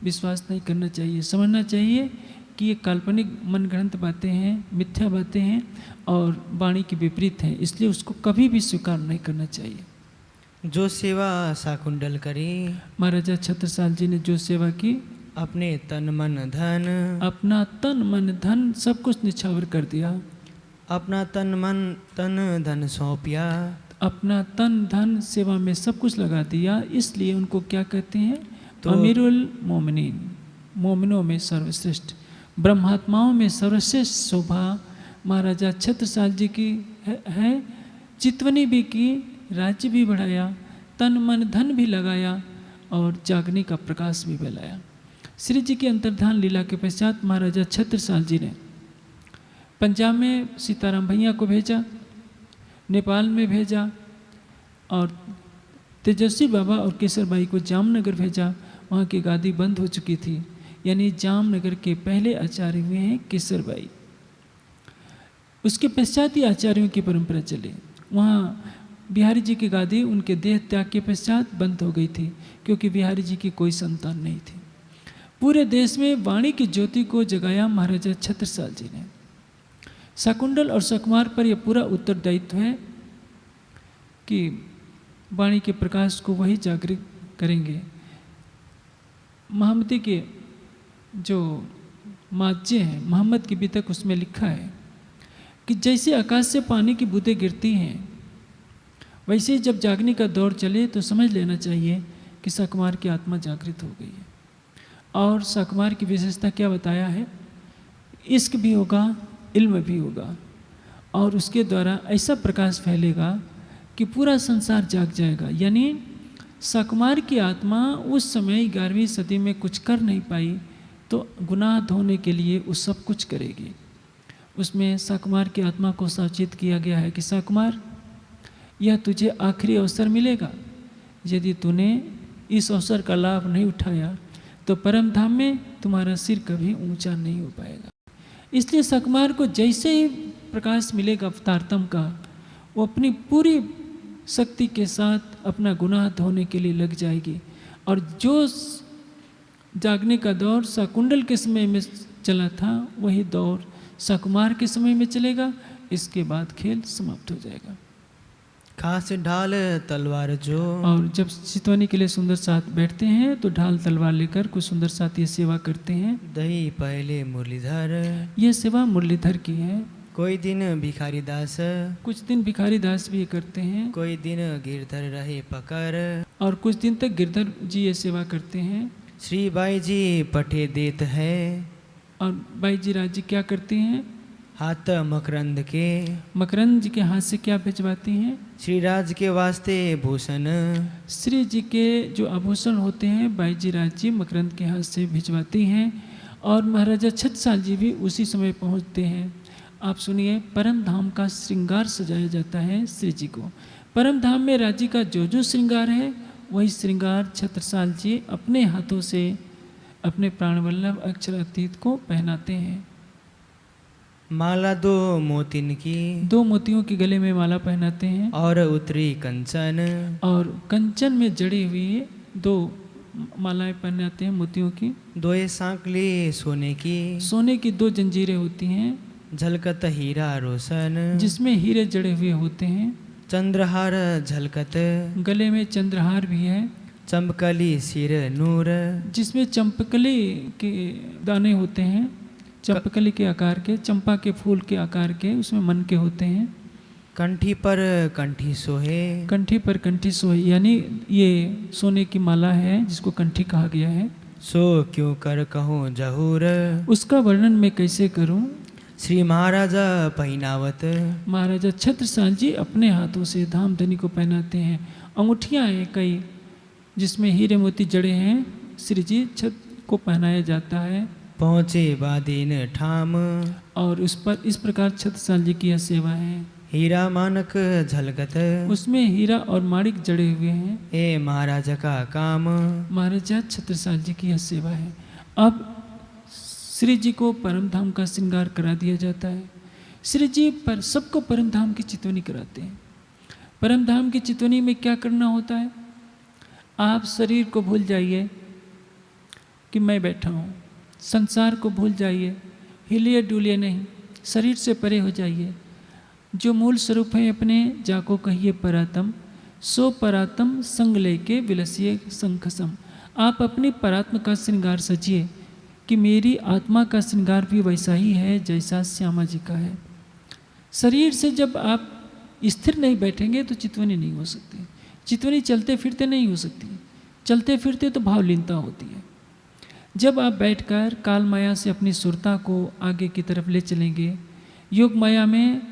विश्वास नहीं करना चाहिए। समझना चाहिए कि ये काल्पनिक मनगढ़ंत बातें हैं, मिथ्या बातें हैं और वाणी के विपरीत हैं, इसलिए उसको कभी भी स्वीकार नहीं करना चाहिए। जो सेवा साकुंडल करी, महाराजा छत्रसाल जी ने जो सेवा की, अपने तन मन धन, अपना तन मन धन सब कुछ निछावर कर दिया, अपना तन मन तन धन सौंपिया, अपना तन धन सेवा में सब कुछ लगा दिया। इसलिए उनको क्या कहते हैं, तो अमीरुल मोमिनीन, मोमिनों में सर्वश्रेष्ठ, ब्रह्मात्माओं में सर्वश्रेष्ठ शोभा महाराजा छत्रसाल जी की है। चितवनी भी की, राज्य भी बढ़ाया, तन मन धन भी लगाया और जागने का प्रकाश भी फैलाया। श्री जी की अंतर्धान लीला के पश्चात महाराजा छत्रसाल जी ने पंजाब में सीताराम भैया को भेजा, नेपाल में भेजा और तेजस्वी बाबा और केसरबाई को जामनगर भेजा। वहाँ की गादी बंद हो चुकी थी, यानी जामनगर के पहले आचार्य हुए हैं केसरबाई। उसके पश्चात ही आचार्यों की परंपरा चली। वहाँ बिहारी जी की गादी उनके देह त्याग के पश्चात बंद हो गई थी, क्योंकि बिहारी जी की कोई संतान नहीं थी। पूरे देश में वाणी की ज्योति को जगाया महाराजा छत्रसाल जी ने। शाकुंतल और सुकुमार पर यह पूरा उत्तरदायित्व है कि वाणी के प्रकाश को वही जागृत करेंगे। महामती के जो माज्य हैं, मोहम्मद की बितक, उसमें लिखा है कि जैसे आकाश से पानी की बूंदें गिरती हैं, वैसे ही जब जागने का दौर चले तो समझ लेना चाहिए कि सुकुमार की आत्मा जागृत हो गई है। और सुकुमार की विशेषता क्या बताया है? इश्क भी होगा, इल्म भी होगा, और उसके द्वारा ऐसा प्रकाश फैलेगा कि पूरा संसार जाग जाएगा। यानी सुकुमार की आत्मा उस समय 11वीं सदी में कुछ कर नहीं पाई, तो गुनाह धोने के लिए वो सब कुछ करेगी। उसमें सुकुमार की आत्मा को सचेत किया गया है कि सुकुमार, यह तुझे आखिरी अवसर मिलेगा। यदि तूने इस अवसर का लाभ नहीं उठाया तो परम धाम में तुम्हारा सिर कभी ऊंचा नहीं हो पाएगा। इसलिए सुकुमार को जैसे ही प्रकाश मिलेगा अवतारतम का, वो अपनी पूरी शक्ति के साथ अपना गुनाह धोने के लिए लग जाएगी। और जो जागने का दौर शाकुंतल के समय में चला था, वही दौर सुकुमार के समय में चलेगा। इसके बाद खेल समाप्त हो जाएगा। खास ढाल तलवार जो। और जब चितवनी के लिए सुंदर साथ बैठते हैं तो ढाल तलवार लेकर कुछ सुंदर साथ ये सेवा करते हैं। दही पहले मुरलीधर, ये सेवा मुरलीधर की है। कोई दिन भिखारी दास, कुछ दिन भिखारी दास भी ये करते हैं। कोई दिन गिरधर रहे पकर, और कुछ दिन तक गिरधर जी ये सेवा करते हैं। श्री बाई जी पठे देत है, और बाई जी राज जी क्या करती हैं? हाथ मकरंद के, मकरंद जी के हाथ से क्या भिजवाती हैं? श्री राज के वास्ते भूषण, श्री जी के जो आभूषण होते हैं बाई जी राज जी मकरंद के हाथ से भिजवाती हैं। और महाराजा छत्रसाल जी भी उसी समय पहुंचते हैं। आप सुनिए, परम धाम का श्रृंगार सजाया जाता है श्री जी को। परम धाम में राज्य का जो जो श्रृंगार है, वही श्रृंगार छत्रसाल जी अपने हाथों से अपने प्राणवल्लभ अक्षरातीत को पहनाते हैं। माला दो मोतिन की, 2 मोतियों के गले में माला पहनाते हैं। और उत्तरी कंचन, और कंचन में जड़ी हुई 2 मालाएं पहनाते हैं मोतियों की। 2 सांकली सोने की, सोने की 2 जंजीरें होती हैं, झलकत हीरा रोशन, जिसमें हीरे जड़े हुए होते हैं। चंद्रहार झलकत, गले में चंद्रहार भी है। चमकली सिर नूर, जिसमें चंपकली के दाने होते हैं, चंपकली के आकार के, चंपा के फूल के आकार के, उसमें मन के होते हैं। कंठी पर कंठी सोहे, कंठी पर कंठी सोहे, यानी ये सोने की माला है जिसको कंठी कहा गया है। सो क्यों कर कहूँ जहूर, उसका वर्णन मैं कैसे करूं? श्री महाराजा पहनावत, महाराजा छत्रसाल जी अपने हाथों से धामधनी को पहनाते हैं। अंगूठियाँ हैं कई जिसमें हीरे मोती जड़े हैं, श्री जी छत्र को पहनाया जाता है। पहुँचे बादीन ठाम, और उस पर इस प्रकार छत्रसाल जी की यह सेवा है। हीरा मानक झलकत, उसमें हीरा और माणिक जड़े हुए हैं। ए महाराजा का काम, महाराजा छत्रसाल जी की यह सेवा है। अब श्री जी को परम धाम का श्रृंगार करा दिया जाता है। श्री जी पर सबको परम धाम की चितवनी कराते हैं। परम धाम की चितवनी में क्या करना होता है? आप शरीर को भूल जाइए कि मैं बैठा हूँ, संसार को भूल जाइए, हिलिए डुलिए नहीं, शरीर से परे हो जाइए। जो मूल स्वरूप है अपने, जाको कहिए परातम, सो परातम संग लेके विलसिए संखसम। आप अपनी परात्म का श्रृंगार सजिए कि मेरी आत्मा का श्रृंगार भी वैसा ही है जैसा श्यामा जी का है। शरीर से जब आप स्थिर नहीं बैठेंगे तो चितवनी नहीं हो सकती। चितवनी चलते फिरते नहीं हो सकती। चलते फिरते तो भावलीनता होती है। जब आप बैठकर काल माया से अपनी सुरता को आगे की तरफ ले चलेंगे, योग माया में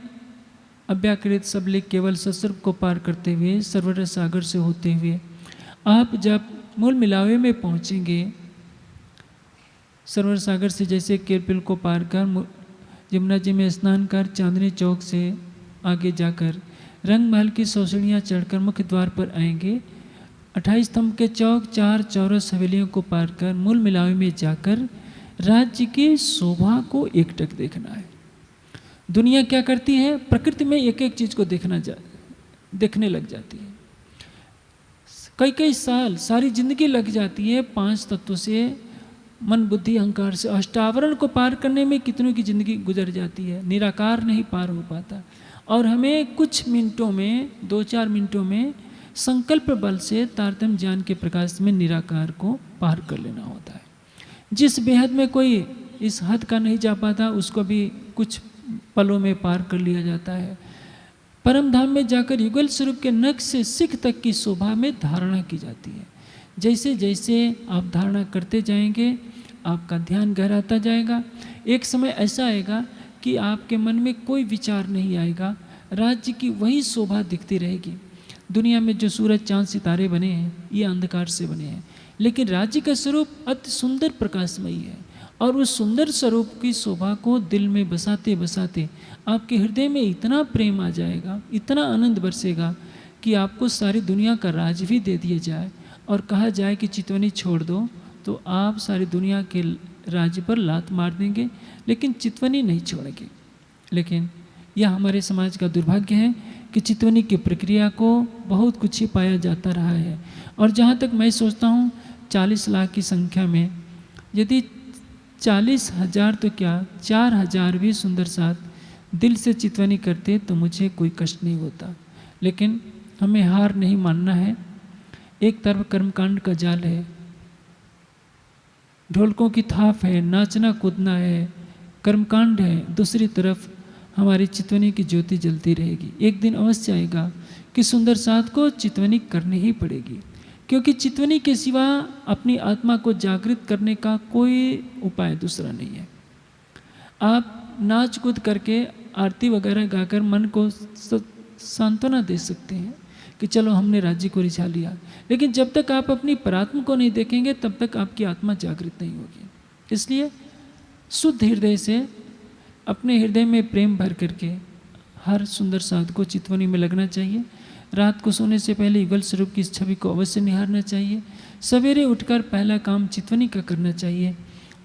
अव्याकृत सबलिक केवल सस्वर्ग को पार करते हुए, सर्वर सागर से होते हुए आप जब मूल मिलावे में पहुँचेंगे, सर्वर सागर से जैसे केरपिल को पार कर यमुना जी में स्नान कर चांदनी चौक से आगे जाकर रंग महल की सौसड़ियाँ चढ़कर मुख्य द्वार पर आएंगे। 28 स्तंभ के चौक 4 चौरस हवेलियों को पार कर मूल मिलावे में जाकर राज्य की शोभा को एकटक देखना है। दुनिया क्या करती है? प्रकृति में एक एक चीज़ को देखने लग जाती है। कई कई साल, सारी जिंदगी लग जाती है 5 तत्वों से मन बुद्धि अहंकार से अष्टावरण को पार करने में कितनों की ज़िंदगी गुजर जाती है, निराकार नहीं पार हो पाता। और हमें कुछ मिनटों में, 2-4 मिनटों में संकल्प बल से तारतम्य ज्ञान के प्रकाश में निराकार को पार कर लेना होता है। जिस बेहद में कोई इस हद का नहीं जा पाता, उसको भी कुछ पलों में पार कर लिया जाता है। परम धाम में जाकर युगल स्वरूप के नख से सिख तक की शोभा में धारणा की जाती है। जैसे जैसे आप धारणा करते जाएंगे, आपका ध्यान गहराता जाएगा। एक समय ऐसा आएगा कि आपके मन में कोई विचार नहीं आएगा, राज्य की वही शोभा दिखती रहेगी। दुनिया में जो सूरज चांद सितारे बने हैं, ये अंधकार से बने हैं, लेकिन राज्य का स्वरूप अति सुंदर प्रकाशमयी है। और उस सुंदर स्वरूप की शोभा को दिल में बसाते बसाते आपके हृदय में इतना प्रेम आ जाएगा, इतना आनंद बरसेगा कि आपको सारी दुनिया का राज भी दे दिया जाए और कहा जाए कि चितवनी छोड़ दो, तो आप सारी दुनिया के राज्य पर लात मार देंगे, लेकिन चितवनी नहीं छोड़ेंगे। लेकिन यह हमारे समाज का दुर्भाग्य है कि चितवनी की प्रक्रिया को बहुत कुछ ही पाया जाता रहा है। और जहाँ तक मैं सोचता हूँ 40 लाख की संख्या में यदि 40,000 तो क्या 4,000 भी सुंदर साथ दिल से चितवनी करते तो मुझे कोई कष्ट नहीं होता। लेकिन हमें हार नहीं मानना है। एक तरफ कर्मकांड का जाल है, ढोलकों की थाप है, नाचना कूदना है, कर्मकांड है। दूसरी तरफ हमारी चितवनी की ज्योति जलती रहेगी। एक दिन अवश्य आएगा कि सुंदर साथ को चितवनी करनी ही पड़ेगी, क्योंकि चितवनी के सिवा अपनी आत्मा को जागृत करने का कोई उपाय दूसरा नहीं है। आप नाच कूद करके आरती वगैरह गाकर मन को सांत्वना दे सकते हैं कि चलो हमने राज्य को रिझा लिया, लेकिन जब तक आप अपनी परात्मा को नहीं देखेंगे तब तक आपकी आत्मा जागृत नहीं होगी। इसलिए शुद्ध हृदय से अपने हृदय में प्रेम भर करके हर सुंदर साध को चितवनी में लगना चाहिए। रात को सोने से पहले युगल स्वरूप की इस छवि को अवश्य निहारना चाहिए। सवेरे उठकर पहला काम चितवनी का करना चाहिए,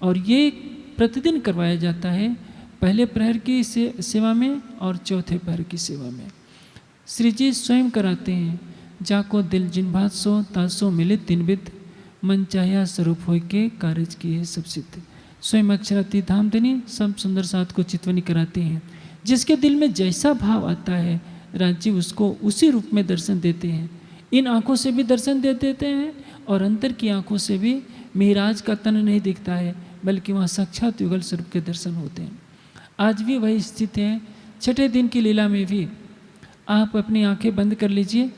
और ये प्रतिदिन करवाया जाता है, पहले प्रहर की सेवा में और चौथे प्रहर की सेवा में। श्री जी स्वयं कराते हैं, जाको दिल जिन बात सो तासो मिले तिन बिद, मन चाहिया स्वरूप हो के कार्य किए सब सिद्ध। स्वयं अक्षराती धाम देनी सब सुंदर साथ को चितवनी कराते हैं। जिसके दिल में जैसा भाव आता है राज्य उसको उसी रूप में दर्शन देते हैं। इन आँखों से भी दर्शन दे देते हैं और अंतर की आँखों से भी मिराज का तन नहीं दिखता है, बल्कि वहाँ साक्षात युगल स्वरूप के दर्शन होते हैं। आज भी वही स्थिति है। छठे दिन की लीला में भी आप अपनी आंखें बंद कर लीजिए,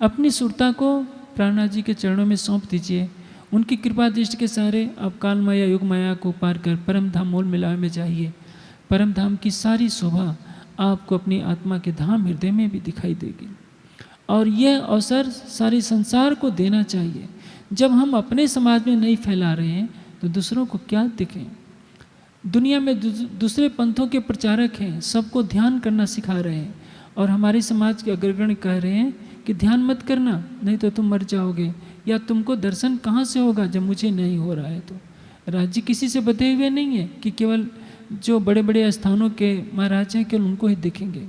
अपनी सुरता को प्राणनाथ जी के चरणों में सौंप दीजिए। उनकी कृपा दृष्टि के सहारे आप काल माया युग माया को पार कर परम धाम मोल मिलावे में जाइए। परम धाम की सारी शोभा आपको अपनी आत्मा के धाम हृदय में भी दिखाई देगी। और यह अवसर सारे संसार को देना चाहिए। जब हम अपने समाज में नहीं फैला रहे हैं तो दूसरों को क्या दिखें। दुनिया में दूसरे पंथों के प्रचारक हैं, सबको ध्यान करना सिखा रहे हैं, और हमारे समाज के अग्रगण्य कह रहे हैं कि ध्यान मत करना नहीं तो तुम मर जाओगे, या तुमको दर्शन कहाँ से होगा जब मुझे नहीं हो रहा है। तो राज्य किसी से बधे हुए नहीं है कि केवल जो बड़े बड़े स्थानों के महाराज हैं केवल उनको ही दिखेंगे।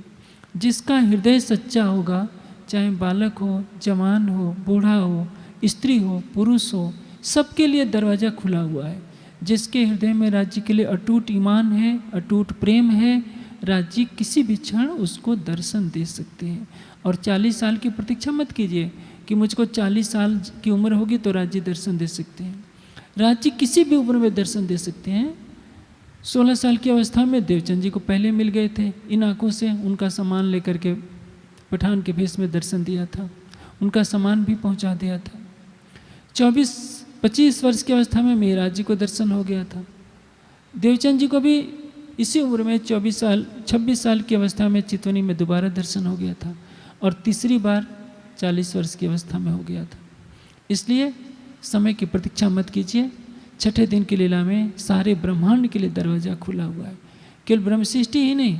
जिसका हृदय सच्चा होगा, चाहे बालक हो, जवान हो, बूढ़ा हो, स्त्री हो, पुरुष हो, सबके लिए दरवाज़ा खुला हुआ है। जिसके हृदय में राज्य के लिए अटूट ईमान है, अटूट प्रेम है, राज्य किसी भी क्षण उसको दर्शन दे सकते हैं। और 40 साल की प्रतीक्षा मत कीजिए कि मुझको 40 साल की उम्र होगी तो राज्य दर्शन दे सकते हैं। राज्य किसी भी उम्र में दर्शन दे सकते हैं। 16 साल की अवस्था में देवचंद जी को पहले मिल गए थे। इन आँखों से उनका सामान लेकर के पठान के भेष में दर्शन दिया था, उनका सामान भी पहुंचा दिया था। 24-25 वर्ष की अवस्था में मेहराज जी को दर्शन हो गया था। देवचंद जी को भी इसी उम्र में 26 साल की अवस्था में चितवनी में दोबारा दर्शन हो गया था, और तीसरी बार 40 वर्ष की अवस्था में हो गया था। इसलिए समय की प्रतीक्षा मत कीजिए। छठे दिन की लीला में सारे ब्रह्मांड के लिए दरवाज़ा खुला हुआ है। केवल ब्रह्म सृष्टि ही नहीं,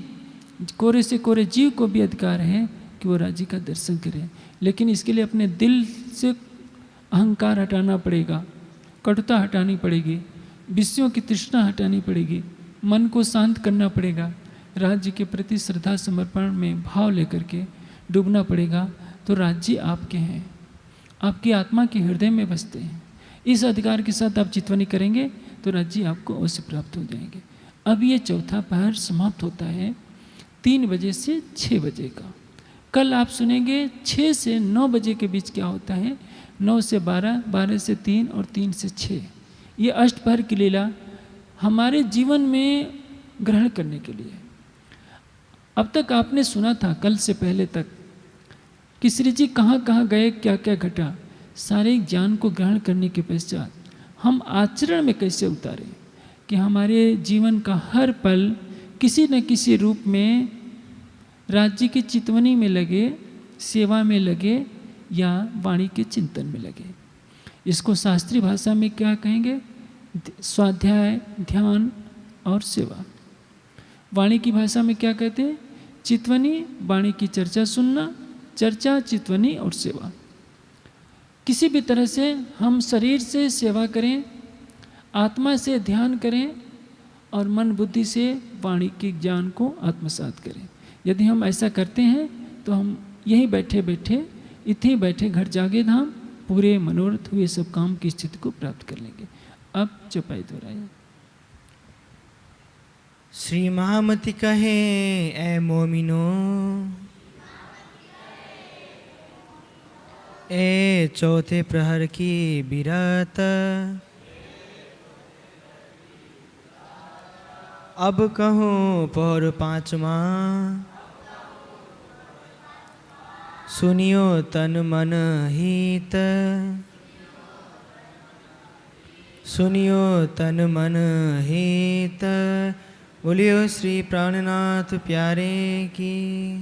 कोरे से कोरे जीव को भी अधिकार है कि वो राज्य का दर्शन करें। लेकिन इसके लिए अपने दिल से अहंकार हटाना पड़ेगा, कटुता हटानी पड़ेगी, विषयों की तृष्णा हटानी पड़ेगी, मन को शांत करना पड़ेगा, राज्य के प्रति श्रद्धा समर्पण में भाव लेकर के डूबना पड़ेगा। तो राज्य आपके हैं, आपकी आत्मा के हृदय में बसते हैं। इस अधिकार के साथ आप चितवनी करेंगे तो राज्य आपको अवश्य प्राप्त हो जाएंगे। अब ये चौथा पहर समाप्त होता है 3 बजे से 6 बजे का। कल आप सुनेंगे 6 से 9 बजे के बीच क्या होता है, 9 से 12, 12 से 3 और 3 से 6। ये अष्टपहर की लीला हमारे जीवन में ग्रहण करने के लिए। अब तक आपने सुना था कल से पहले तक कि श्री जी कहाँ कहाँ गए, क्या क्या घटा, सारे ज्ञान को ग्रहण करने के पश्चात हम आचरण में कैसे उतारें कि हमारे जीवन का हर पल किसी न किसी रूप में राज्य की चितवनी में लगे, सेवा में लगे या वाणी के चिंतन में लगे। इसको शास्त्रीय भाषा में क्या कहेंगे, स्वाध्याय, ध्यान और सेवा। वाणी की भाषा में क्या कहते हैं, चितवनी, वाणी की चर्चा सुनना, चर्चा, चितवनी और सेवा। किसी भी तरह से हम शरीर से सेवा करें, आत्मा से ध्यान करें और मन बुद्धि से वाणी के ज्ञान को आत्मसात करें। यदि हम ऐसा करते हैं तो हम यहीं बैठे बैठे, इतने बैठे घर जागे धाम, पूरे मनोरथ हुए सब काम की स्थिति को प्राप्त कर लेंगे। अब चौपाई दोहराइए। श्री महामति कहे ए मोमिनो, ए चौथे प्रहर की बिरत, अब कहूँ पहर 5वां, सुनियो तन मन हित, सुनियो तन मन हित। बोलियो श्री प्राणनाथ प्यारे की।